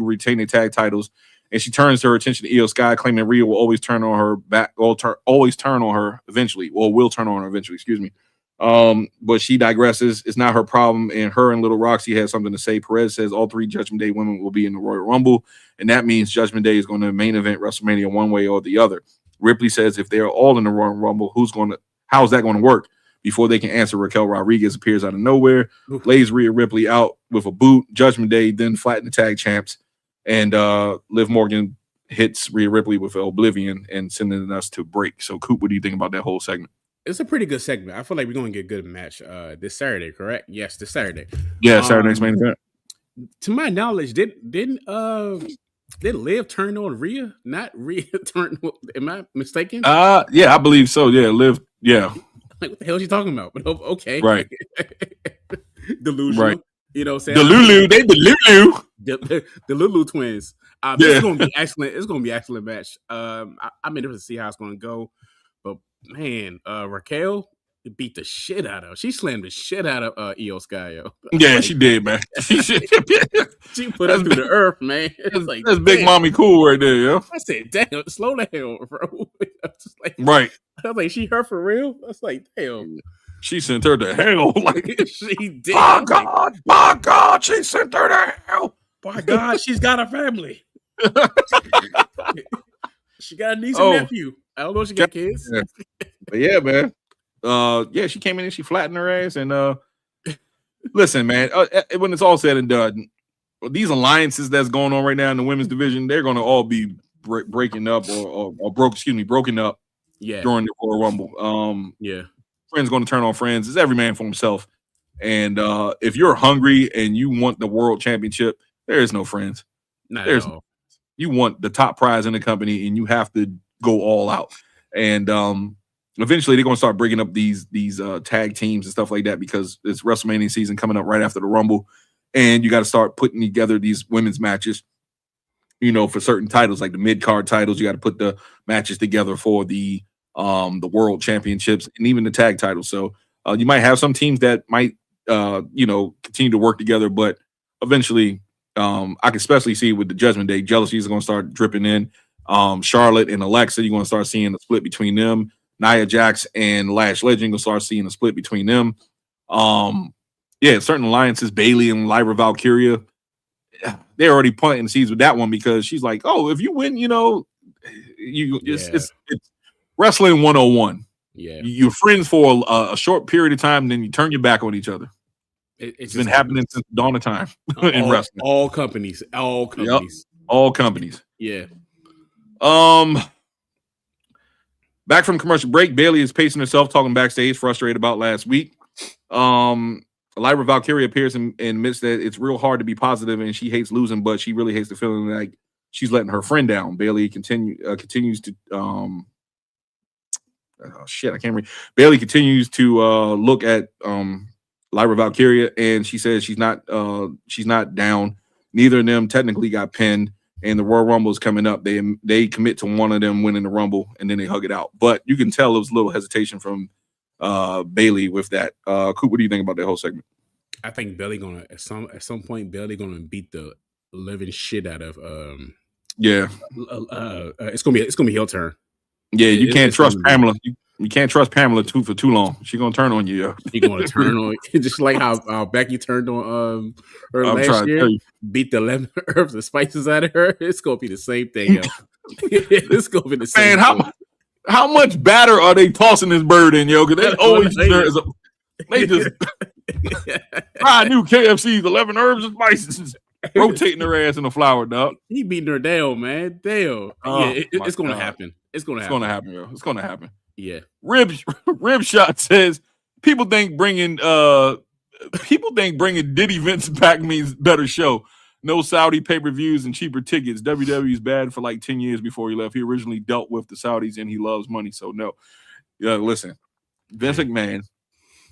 retain their tag titles. And she turns her attention to Io Sky, claiming Rhea will always turn on her back, always turn on her eventually, or will turn on her eventually, excuse me. But she digresses. It's not her problem, and her and Little Roxy has something to say. Perez says all three Judgment Day women will be in the Royal Rumble, and that means Judgment Day is going to main event WrestleMania one way or the other. Ripley says if they're all in the Royal Rumble, how's that going to work? Before they can answer, Raquel Rodriguez appears out of nowhere, lays Rhea Ripley out with a boot. Judgment Day then flatten the tag champs, and Liv Morgan hits Rhea Ripley with Oblivion and sending us to break. So, Coop, what do you think about that whole segment? It's a pretty good segment. I feel like we're going to get a good match this Saturday, correct? Yes, this Saturday. Yeah, Saturday's main event. To my knowledge, didn't Liv turn on Rhea? Not Rhea turn on, am I mistaken? Yeah, I believe so. Yeah, Liv, yeah. Like, what the hell is she talking about? But okay. Right. Delusional. Right. You know what I'm saying? The Lulu, they the Lulu. The Lulu twins. It's going to be excellent. It's going to be an excellent match. I'm interested to see how it's going to go. But man, Raquel beat the shit out of her. She slammed the shit out of Io Sky, yo. Yeah, Like, she did, man. She put her through the earth, man. It's like, that's Big Mommy cool right there, yo. I said, damn, slow down, bro. Right. I was like, she hurt for real? I was like, damn. She sent her to hell. Like, she did. By God, she sent her to hell. By God, she's got a family. She got a niece and nephew. I don't know if she got kids. Yeah. But yeah, man. Yeah, she came in and she flattened her ass. And listen, man, when it's all said and done, these alliances that's going on right now in the women's division, they're going to all be breaking up broken up. Yeah. During the Royal Rumble. Yeah. Friends going to turn on friends. It's every man for himself. And if you're hungry and you want the world championship, there is no friends. There's no. You want the top prize in the company, and you have to go all out. And eventually, they're going to start breaking up these tag teams and stuff like that because it's WrestleMania season coming up right after the Rumble, and you got to start putting together these women's matches. You know, for certain titles like the mid card titles, you got to put the matches together for the world championships and even the tag titles. So you might have some teams that might continue to work together, but eventually. I can especially see with the Judgment Day, jealousy is going to start dripping in. Charlotte and Alexa, you're going to start seeing a split between them. Nia Jax and Lash Legend, you're going to start seeing a split between them. Certain alliances, Bayley and Lyra Valkyria, they're already planting seeds with that one because she's like, oh, if you win, it's wrestling 101. Yeah, you're friends for a short period of time, and then you turn your back on each other. It's been happening since the dawn of time in wrestling. All companies. Yep, all companies. Yeah. Back from commercial break, Bayley is pacing herself, talking backstage, frustrated about last week. Lyra Valkyria appears and admits that it's real hard to be positive and she hates losing, but she really hates the feeling like she's letting her friend down. Bayley continues to I can't read. Bayley continues to look at Lyra Valkyria, and she says she's not down. Neither of them technically got pinned, and the Royal Rumble is coming up. They commit to one of them winning the Rumble, and then they hug it out. But you can tell there was a little hesitation from Bayley with that. Coop, what do you think about that whole segment? I think Bayley gonna at some point Bayley gonna beat the living shit out of it's gonna be heel turn. Yeah, you can't trust Pamela. You can't trust Pamela for too long. She's gonna turn on you. Yo. She's gonna turn on you. Just like how Becky turned on her last year, beat the 11 herbs and spices out of her. It's gonna be the same thing, yo. It's gonna be the same. Man, how much batter are they tossing this bird in, yo? Because they always they just try new KFC's 11 herbs and spices. Rotating her ass in the flour, dog. He beating her down, man. Damn. It's gonna happen. It's gonna happen, yo. It's gonna happen. Yeah. Rib Shot says people think bringing Diddy Vince back means better show. No Saudi pay-per-views and cheaper tickets. WWE's bad for like 10 years before he left. He originally dealt with the Saudis and he loves money, so no. Yeah, listen. Vince McMahon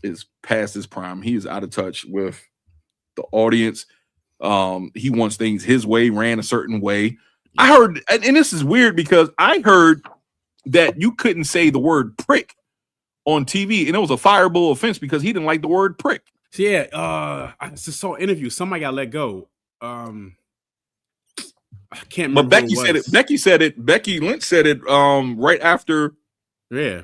is past his prime. He is out of touch with the audience. He wants things his way, ran a certain way. I heard, and this is weird because I heard that you couldn't say the word prick on TV, and it was a fireable offense because he didn't like the word prick. Yeah, I just saw an interview. Somebody got let go. I can't remember. But Becky said it. Becky Lynch said it right after. Yeah.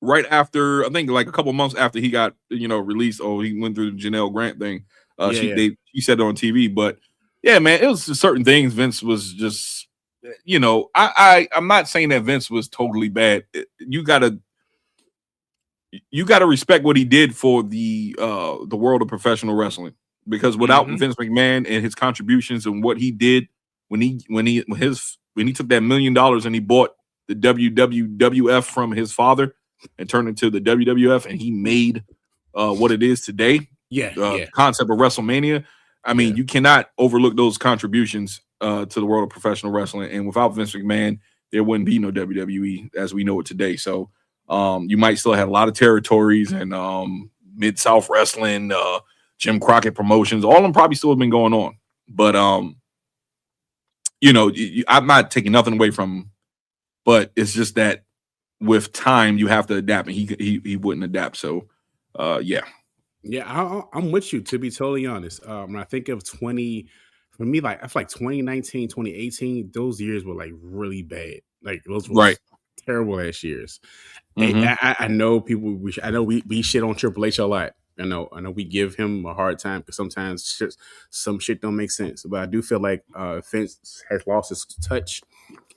Right after, I think like a couple months after he got, released. Oh, he went through the Janelle Grant thing. She said it on TV, but yeah, man, it was certain things. Vince was just, I'm not saying that Vince was totally bad. You gotta respect what he did for the world of professional wrestling, because without Vince McMahon and his contributions and what he did when he took that $1 million and he bought the WWF from his father and turned it to the WWF, and he made what it is today. Concept of WrestleMania. I mean, you cannot overlook those contributions to the world of professional wrestling. And without Vince McMahon, there wouldn't be no WWE as we know it today. So you might still have a lot of territories and Mid-South Wrestling, Jim Crockett Promotions. All of them probably still have been going on. But, I'm not taking nothing away from him. But it's just that with time you have to adapt, and he wouldn't adapt. So, yeah. Yeah, I'm with you, to be totally honest. When I think of for me, like I feel like 2019, 2018, those years were like really bad. Like those were Right. terrible ass years. Mhm. I know people. I know we shit on Triple H a lot. I know we give him a hard time because sometimes some shit don't make sense. But I do feel like Vince has lost his touch.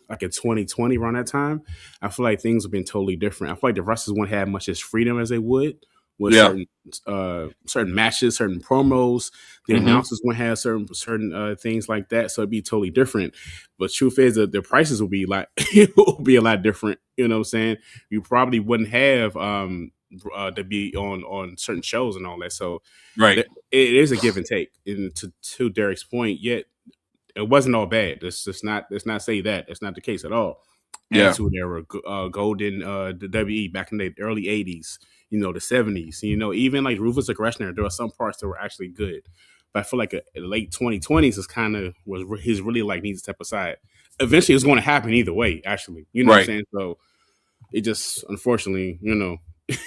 Like in 2020, around that time, I feel like things have been totally different. I feel like the wrestlers wouldn't have much as freedom as they would with Yeah. certain matches, certain promos. The Mhm. announcers wouldn't have certain things like that, so it'd be totally different. But truth is that the prices will be a lot different. You know what I'm saying? You probably wouldn't have to be on certain shows and all that. So Right. it is a give and take. And to Derek's point, yet it wasn't all bad. Let's not say that. It's not the case at all. Yeah. Attitude era, golden the WE back in the early 80s, the 70s. Even like Ruthless Aggression, there were some parts that were actually good. But I feel like the late 2020s is kind of he's really like needs to step aside. Eventually it's going to happen either way, actually. You know what I'm saying? So it just unfortunately,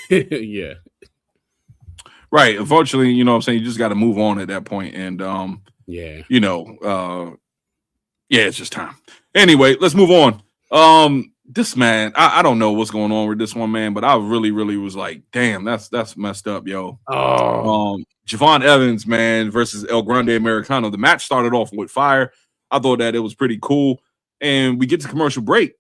yeah. Right. Unfortunately, you know what I'm saying, you just got to move on at that point. And yeah. Yeah, it's just time. Anyway, let's move on. This man, I don't know what's going on with this one, man, but I really, really was like, damn, that's messed up, yo. Javon Evans, man, versus El Grande Americano. The match started off with fire. I thought that it was pretty cool. And we get to commercial break.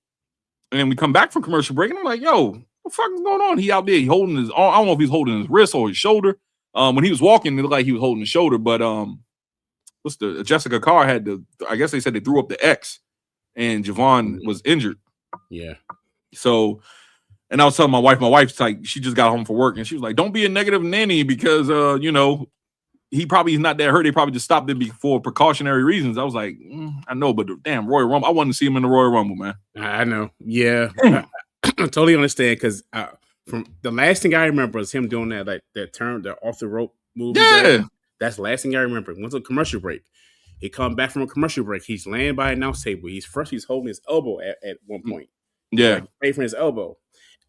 And then we come back from commercial break, and I'm like, yo, what the fuck is going on? He out there, he holding his arm. I don't know if he's holding his wrist or his shoulder. When he was walking, it looked like he was holding his shoulder, but Jessica Carr had I guess they said they threw up the X, and Javon was injured. Yeah. So, and I was telling my wife's like, she just got home from work, and she was like, don't be a negative nanny because, he probably is not that hurt. They probably just stopped it for precautionary reasons. I was like, I know, but damn, Royal Rumble, I wanted to see him in the Royal Rumble, man. I know. Yeah. I totally understand because from the last thing I remember is him doing that turn, the off the rope move. Yeah. That's the last thing I remember. Went to a commercial break. He come back from a commercial break. He's laying by an announce table. He's holding his elbow at one point. Yeah. Like, from his elbow.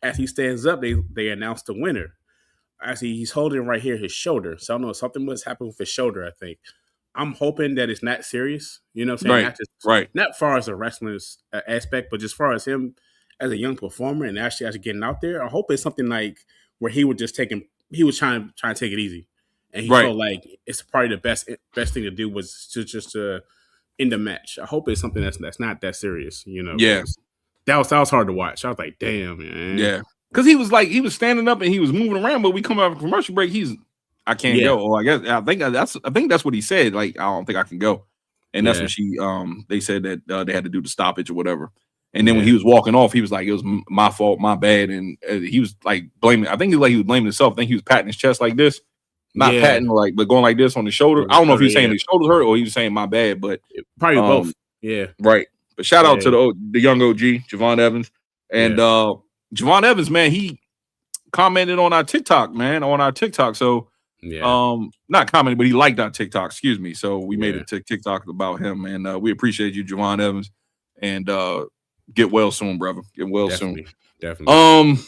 As he stands up, they announce the winner. Actually, he's holding right here his shoulder. So I don't know, something must happen with his shoulder, I think. I'm hoping that it's not serious. You know what I'm saying? Not far as a wrestler's aspect, but just far as him as a young performer and actually getting out there. I hope it's something like where he would just he was trying to take it easy. And he felt like it's probably the best thing to do was just to end the match. I hope it's something that's not that serious, Yeah. That was hard to watch. I was like, damn, man. Yeah. Because he was standing up and he was moving around, but we come out of a commercial break, I can't go. Or I think that's what he said. Like, I don't think I can go. And that's when they said that they had to do the stoppage or whatever. And then when he was walking off, he was like, it was my fault, my bad. And he was like blaming, I think he was blaming himself. I think he was patting his chest like this. Not patting, but going like this on the shoulder. I don't know if he was saying his shoulders hurt or he was saying my bad, but probably both. Yeah. Right. But shout out to the young OG, Javon Evans. And Javon Evans, man, he commented on our TikTok, So not commented, but he liked our TikTok, excuse me. So we made a TikTok about him, and we appreciate you, Javon Evans. And get well soon, brother. Get well soon. Definitely.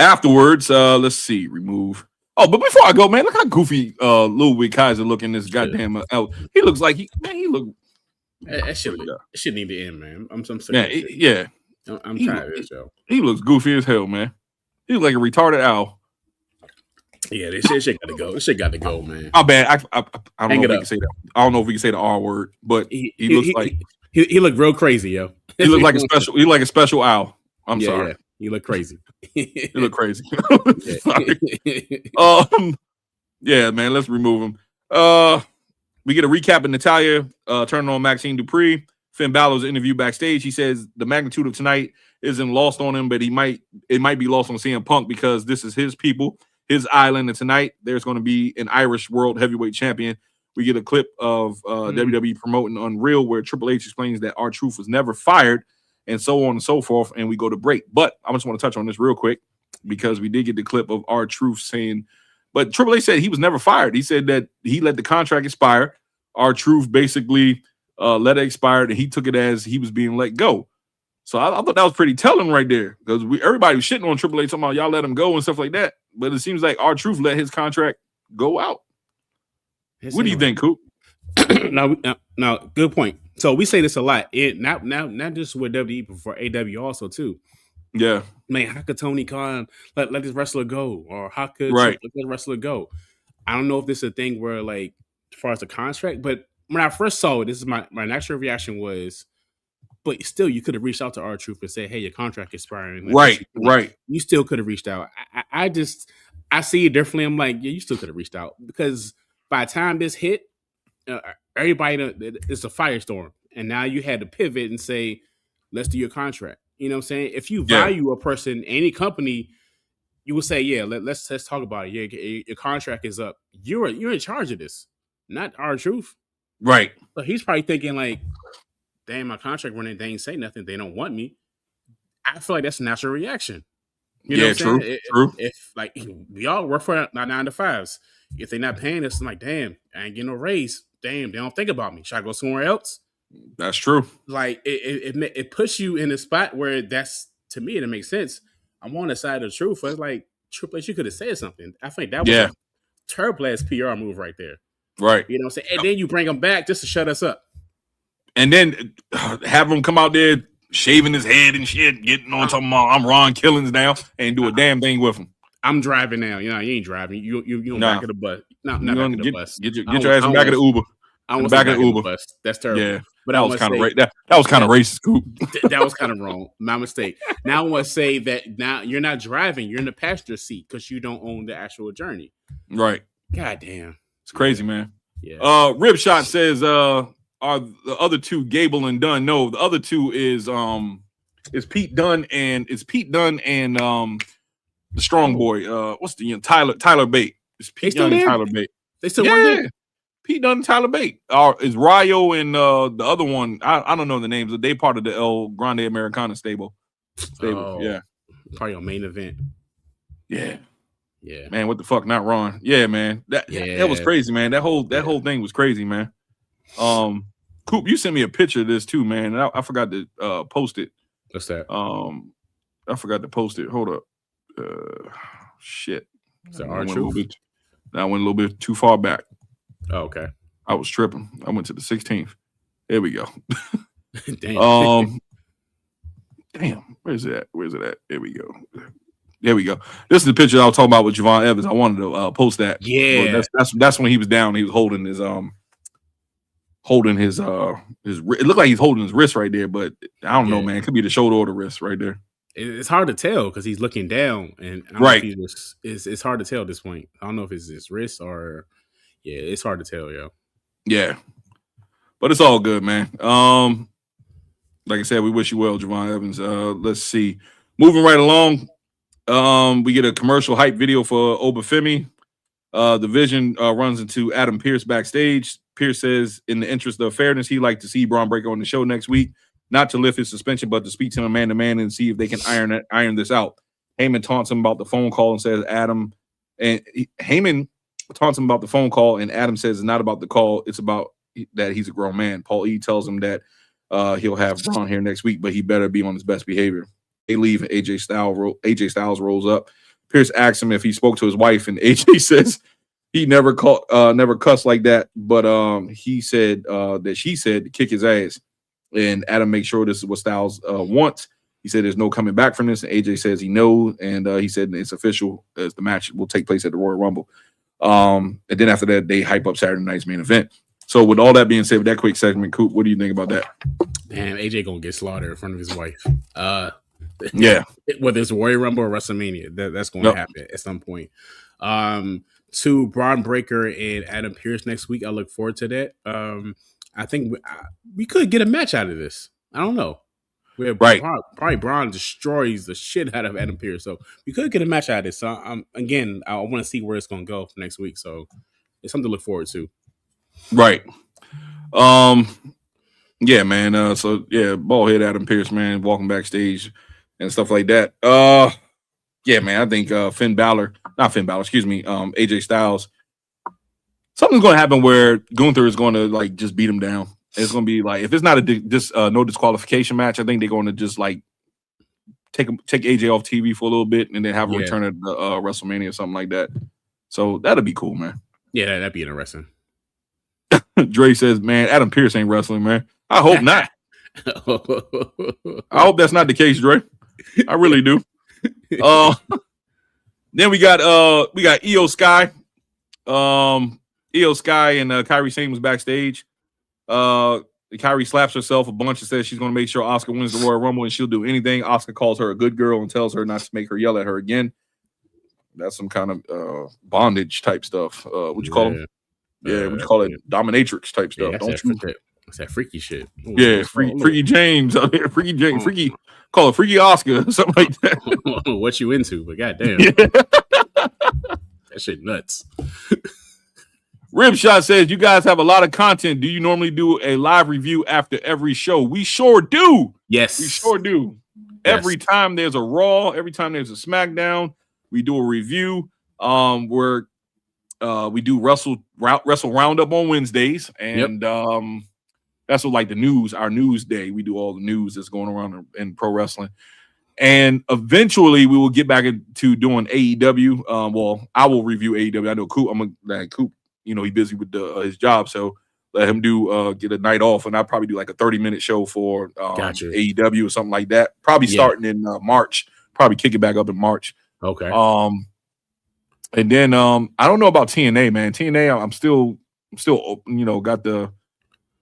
Afterwards, let's see, remove. Oh, but before I go, man, look how goofy Ludwig Kaiser looking this goddamn out. He looks like he look. That shit need to end, man. I'm sick. Yeah. I'm tired of this, yo. He looks goofy as hell, man. He looks like a retarded owl. Yeah, this shit got to go. This shit got to go, man. My bad. I don't know if we can say that. I don't know if we can say the R word, but he looks like he looked real crazy, yo. He looked like a special. He like a special owl. I'm sorry. Yeah. You look crazy. You look crazy. Yeah, man. Let's remove him. We get a recap of Natalya turning on Maxxine Dupri. Finn Bálor's interview backstage. He says the magnitude of tonight isn't lost on him, but it might be lost on CM Punk because this is his people, his island, and tonight there's going to be an Irish World Heavyweight Champion. We get a clip of WWE promoting Unreal where Triple H explains that R-Truth was never fired, and so on and so forth, and we go to break. But I just want to touch on this real quick because we did get the clip of R-Truth saying, but Triple H said he was never fired. He said that he let the contract expire. R-Truth basically let it expire, and he took it as he was being let go. So I thought that was pretty telling right there, because everybody was shitting on Triple H talking about y'all let him go and stuff like that. But it seems like R-Truth let his contract go out. What do you think, Coop? now, good point. So we say this a lot. Not just with WWE, but for AW also too. Yeah. Man, how could Tony Khan let this wrestler go? Or how could Right. let this wrestler go? I don't know if this is a thing where, like, as far as the contract, but when I first saw it, this is my natural reaction was, but still, you could have reached out to R-Truth and said, hey, your contract is expiring. Right. You still could have reached out. I see it differently. I'm like, yeah, you still could have reached out, because by the time this hit, everybody, it's a firestorm. And now you had to pivot and say, let's do your contract. You know what I'm saying? If you value a person, any company, you will say, yeah, let's talk about it. Your contract is up. You're in charge of this, not R-Truth. Right. So he's probably thinking like, damn, my contract running, they ain't say nothing. They don't want me. I feel like that's a natural reaction. You know what I'm saying? True. If like we all work for our 9-to-5s. If they're not paying us, I'm like, damn, I ain't getting no raise. Damn, they don't think about me. Should I go somewhere else? That's true. Like it puts you in a spot where that's, to me, it makes sense. I'm on the side of the truth. It's like, Triple H, you could have said something. I think that was a terrible ass PR move right there. Right. You know what I'm saying? And then you bring them back just to shut us up. And then have him come out there shaving his head and shit, getting on talking about I'm Ron Killings now, and do a damn thing with him. I'm driving now. You know, you ain't driving. You don't back of the bus. Not back of the bus. Get your ass in the back of the Uber. I don't back of the Uber. Bus. That's terrible. Yeah, but that was kind of that was kind of racist, Coop. That was kind of wrong. My mistake. Now I want to say that now you're not driving. You're in the passenger seat because you don't own the actual journey. Right. God damn. It's crazy, man. Yeah. Ripshot says, are the other two Gable and Dunn? No, the other two is Pete Dunne and the strong boy. What's the Tyler Bate? It's Pete Dunne and Tyler Bate. They still working? Pete Dunne and Tyler Bate. Is Rayo and the other one? I don't know the names. They part of the El Grande Americano stable. Yeah. Probably on main event. Yeah. Yeah. Man, what the fuck? Not Ron. Yeah, man. That was crazy, man. That whole thing was crazy, man. Coop, you sent me a picture of this too, man. And I forgot to post it. What's that? I forgot to post it. Hold up. Shit. Is that R-Truth? I went a little bit too far back. Oh, okay. I was tripping. I went to the 16th. There we go. Damn. Damn. Where's it at? There we go. There we go. This is the picture I was talking about with Javon Evans. I wanted to post that. Yeah. That's when he was down. He was holding his it looked like he's holding his wrist right there, but I don't know, man. It could be the shoulder or the wrist right there. It's hard to tell because he's looking down, and I don't know if it's hard to tell at this point. I don't know if it's his wrist or it's hard to tell, yo. Yeah, but it's all good, man. Like I said, we wish you well, Javon Evans. Let's see, moving right along. We get a commercial hype video for Obafemi. The Vision runs into Adam Pearce backstage. Pearce says, in the interest of fairness, he'd like to see Braun Breaker on the show next week. Not to lift his suspension, but to speak to him man to man and see if they can iron this out. Heyman taunts him about the phone call and says Heyman taunts him about the phone call, and Adam says it's not about the call, it's about that he's a grown man. Paul E tells him that he'll have Braun here next week, but he better be on his best behavior. They leave. AJ Styles rolls up. Pearce asks him if he spoke to his wife, and AJ says he never cussed like that, but he said that she said to kick his ass. And Adam makes sure this is what Styles wants. He said there's no coming back from this. And AJ says he knows, and he said it's official as the match will take place at the Royal Rumble. And then after that, they hype up Saturday night's main event. So with all that being said, with that quick segment, Coop, what do you think about that? Damn, AJ gonna get slaughtered in front of his wife. Yeah. Whether it's Royal Rumble or WrestleMania, that's going to happen at some point. To Braun Breaker and Adam Pearce next week, I look forward to that. I think we could get a match out of this. I don't know. Probably Braun destroys the shit out of Adam Pearce, so we could get a match out of this. So again, I want to see where it's going to go for next week. So it's something to look forward to. Right. Yeah, man. So yeah, ballhead Adam Pearce, man, walking backstage and stuff like that. Yeah, man. I think AJ Styles. Something's going to happen where Gunther is going to like just beat him down. It's gonna be like if it's not a no disqualification match, I think they're going to just like take AJ off TV for a little bit and then have a return at WrestleMania or something like that. So that'll be cool, man. Yeah, that'd be interesting. Dre says, "Man, Adam Pearce ain't wrestling, man. I hope not. I hope that's not the case, Dre. I really do." Then we got Io Sky. Io Sky and Kairi Sane was backstage. Kairi slaps herself a bunch and says she's going to make sure Asuka wins the Royal Rumble and she'll do anything. Asuka calls her a good girl and tells her not to make her yell at her again. That's some kind of bondage type stuff. What you call it? Yeah, what you call it? Dominatrix type stuff. Yeah, Don't you? That's that freaky shit. Ooh, yeah, freaky James out there. Freaky James. Freaky. Call it Freaky Asuka. Something like that. I don't know what you into, but goddamn. Yeah. That shit nuts. Ribshot says, "You guys have a lot of content. Do you normally do a live review after every show?" We sure do. Yes. We sure do. Yes. Every time there's a Raw, every time there's a SmackDown, we do a review. Where we do Wrestle Roundup on Wednesdays, and that's what like the news, our news day. We do all the news that's going around in pro wrestling. And eventually we will get back into doing AEW. Well, I will review AEW. I know Coop, Coop, you know, he's busy with his job, so let him do get a night off, and I'll probably do like a 30-minute show for AEW or something like that. Probably starting in March. Probably kick it back up in March. Okay. And then I don't know about TNA, man. TNA, I'm still, you know, got the,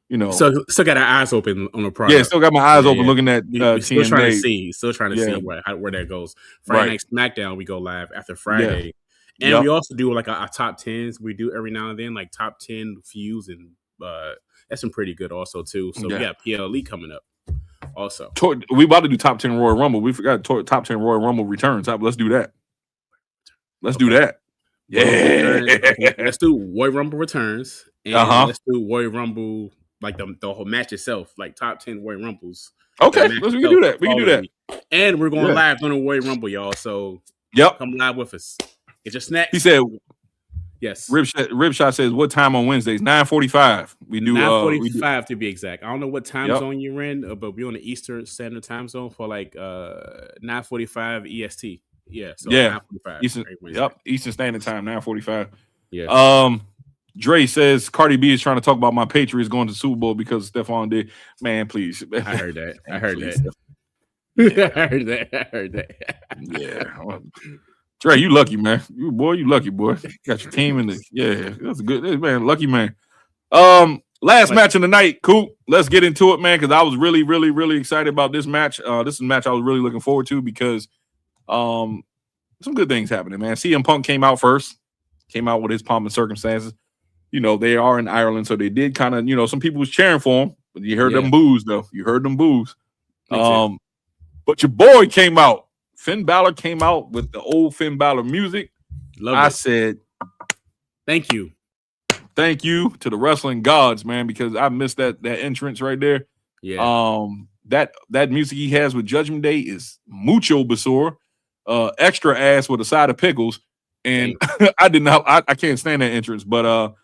you know, still got our eyes open on the product. Yeah, still got my eyes open looking at TNA. Still trying to see where that goes. Friday night SmackDown, we go live after Friday. And we also do like a top 10s. We do every now and then, like top 10 feuds, and that's been pretty good also too. So we got PLE coming up also. We about to do top 10 Royal Rumble. We forgot top 10 Royal Rumble returns. Let's do that. Let's do that. Yeah. Let's do Royal Rumble returns. And let's do Royal Rumble, like the whole match itself, like top 10 Royal Rumbles. Okay, we can do that. We can do that. And we're going live on the Royal Rumble, y'all. So come live with us. Get your snacks. He said, yes. Ribshot says, "What time on Wednesdays?" 9:45. We do 9:45 to be exact. I don't know what time zone you're in, but we're on the Eastern Standard Time Zone for like 9:45 EST. Yeah. So 9:45. Eastern Standard Time, 9:45. Yeah. Dre says Cardi B is trying to talk about my Patriots going to Super Bowl because Stephon did. Man, please. I heard that. I heard that. Yeah. Dre, you lucky, man. You lucky, boy. Got your team in the that's a good man, lucky man. Last match of the night, Coop. Let's get into it, man, because I was really, really, really excited about this match. This is a match I was really looking forward to because some good things happening, man. CM Punk came out with his pomp and circumstances. You know, they are in Ireland, so they did kind of, you know, some people was cheering for him, but you heard them boos, though. You heard them boos. But your boy came out. Finn Bálor came out with the old Finn Bálor music. I said, thank you to the wrestling gods, man, because I missed that entrance right there. Yeah. That music he has with Judgment Day is mucho basura, extra ass with a side of pickles, and I can't stand that entrance. But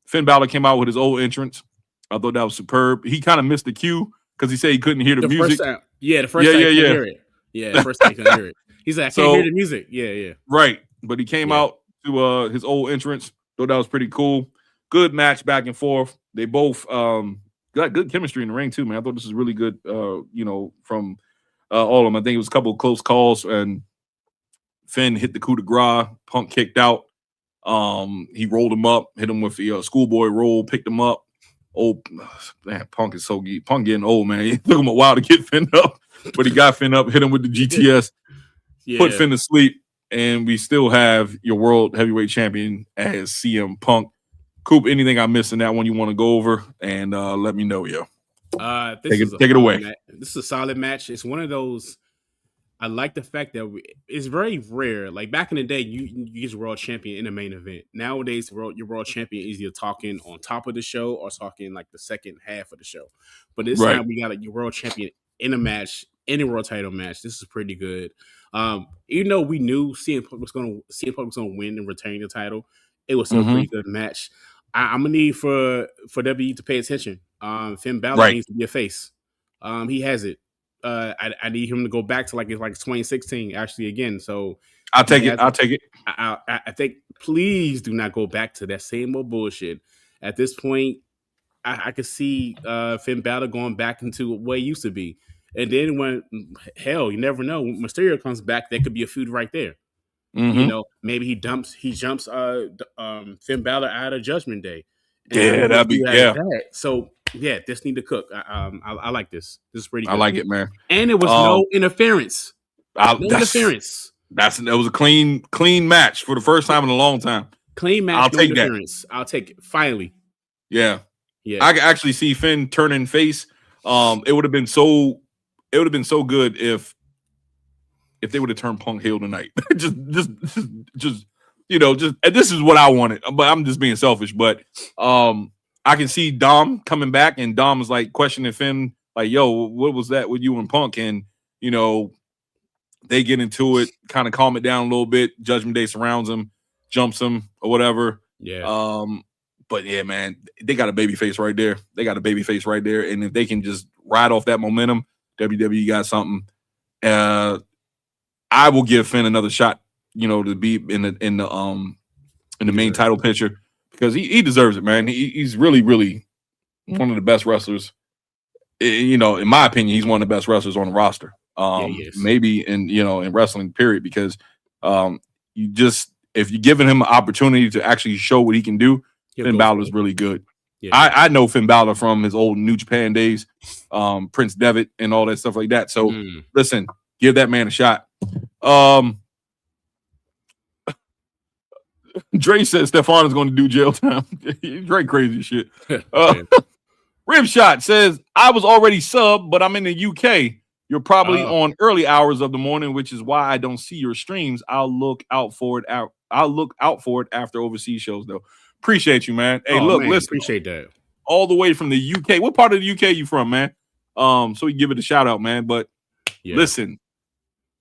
Finn Bálor came out with his old entrance. I thought that was superb. He kind of missed the cue because he said he couldn't hear the music. The first time he couldn't hear it. Yeah, the first time he couldn't hear it. He's like, I can't hear the music. Yeah. Right. But he came out to his old entrance. Thought that was pretty cool. Good match back and forth. They both got good chemistry in the ring too, man. I thought this was really good, you know, from all of them. I think it was a couple of close calls, and Finn hit the coup de grace. Punk kicked out. He rolled him up, hit him with the schoolboy roll, picked him up. Oh, man, Punk is so good. Punk getting old, man. It took him a while to get Finn up, but he got Finn up, hit him with the GTS, put Finn to sleep, and we still have your world heavyweight champion as CM Punk. Coop, anything I missed in that one you want to go over, and let me know, yo. Take it away. This is a solid match. It's one of those. I like the fact that it's very rare. Like back in the day, you get your world champion in the main event. Nowadays, your world champion is either talking on top of the show or talking like the second half of the show. But this time we got your world champion in a match, in a world title match. This is pretty good. Even though we knew CM Punk was going to win and retain the title, it was still a pretty good match. I'm gonna need for WWE to pay attention. Finn Bálor Right. needs to be a face. He has it. I need him to go back to like 2016 actually again. So I'll take it. I'll take it. I think please do not go back to that same old bullshit. At this point, I could see Finn Bálor going back into what it used to be. And then when hell, you never know. When Mysterio comes back, that could be a feud right there. Mm-hmm. You know, maybe he jumps Finn Bálor out of Judgment Day. Yeah, that'd be that. So yeah, this need to cook. I like this. This is pretty good. I like it, man. And it was no interference. Interference. That was a clean match for the first time in a long time. Clean match. I'll take interference. That. I'll take it. Finally. Yeah. I could actually see Finn turning face. It would have been so good if they would have turned Punk heel tonight. just and this is what I wanted, but I'm just being selfish. But I can see Dom coming back, and Dom is like questioning Finn, like, "Yo, what was that with you and Punk?" And they get into it, kind of calm it down a little bit. Judgment Day surrounds him, jumps him, or whatever. Yeah. But yeah, man, they got a baby face right there. And if they can just ride off that momentum, WWE got something. I will give Finn another shot, to be in the main title picture, because he deserves it, man. He's really, really one of the best wrestlers. In my opinion, he's one of the best wrestlers on the roster. Maybe in wrestling, period, because if you're giving him an opportunity to actually show what he can do, Finn Bálor is really good. Yeah. I know Finn Bálor from his old New Japan days, Prince Devitt and all that stuff like that. So listen, give that man a shot. Dre said Stefan is going to do jail time. Dre crazy shit. Ribshot says, I was already subbed, but I'm in the UK. You're probably on early hours of the morning, which is why I don't see your streams. I'll look out for it after overseas shows, though. Appreciate you, man. Hey, listen. Appreciate that. All the way from the UK. What part of the UK you from, man? So we give it a shout out, man. But listen,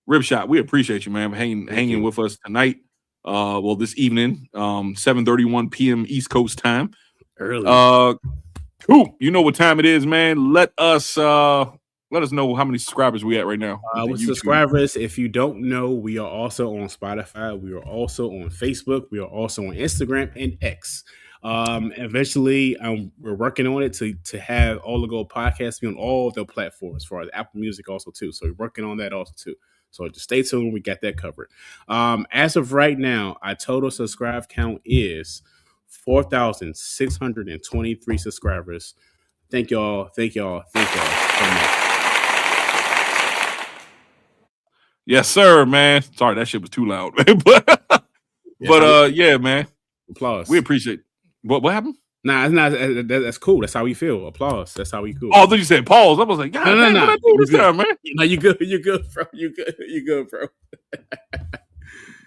Ribshot, we appreciate you, man, hanging with us tonight. This evening, 7:31 p.m. East Coast time. Early. Cool. You know what time it is, man. Let us know how many subscribers we at right now. With subscribers, if you don't know, we are also on Spotify. We are also on Facebook. We are also on Instagram and X. Eventually, we're working on it to have All the Gold podcast be on all the platforms, for Apple Music also too. So we're working on that also too. So just stay tuned. We got that covered. As of right now, our total subscribe count is 4,623 subscribers. Thank y'all so much. Yes, sir, man. Sorry, that shit was too loud, man. Yeah, man. Applause. We appreciate it. What happened? Nah, it's not. That's cool. That's how we feel. Applause. That's how we cool. Oh, then you said pause. I was like, God, no. What I do this time, man? No, you good, bro. You good, bro.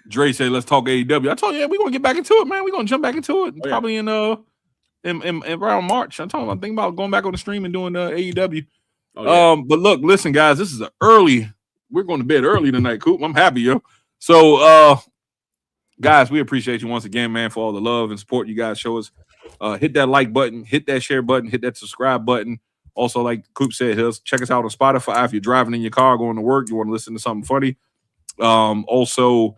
Dre said, "Let's talk AEW." I told you, we're gonna get back into it, man. We're gonna jump back into it. Probably in around March. I'm thinking about going back on the stream and doing AEW. But look, listen, guys, this is we're going to bed early tonight, Coop. I'm happy, yo. So, guys, we appreciate you once again, man, for all the love and support you guys show us. Hit that like button, hit that share button, hit that subscribe button. Also, like Coop said, check us out on Spotify if you're driving in your car, going to work, you want to listen to something funny. Also,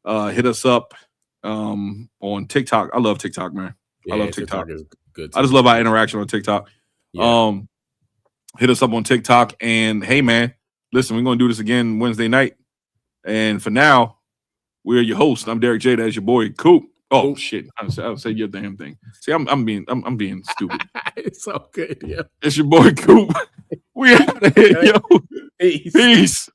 hit us up on TikTok. I love TikTok, man. I love TikTok. Is good. I just love our interaction on TikTok. Yeah. Hit us up on TikTok. And hey, man, listen, we're going to do this again Wednesday night. And for now, we're your host. I'm Derek J. That's your boy, Coop. Oh, shit. I'll say your damn thing. See, I'm being stupid. It's all good, yeah. It's your boy, Coop. We out of here, yo. Peace. Peace.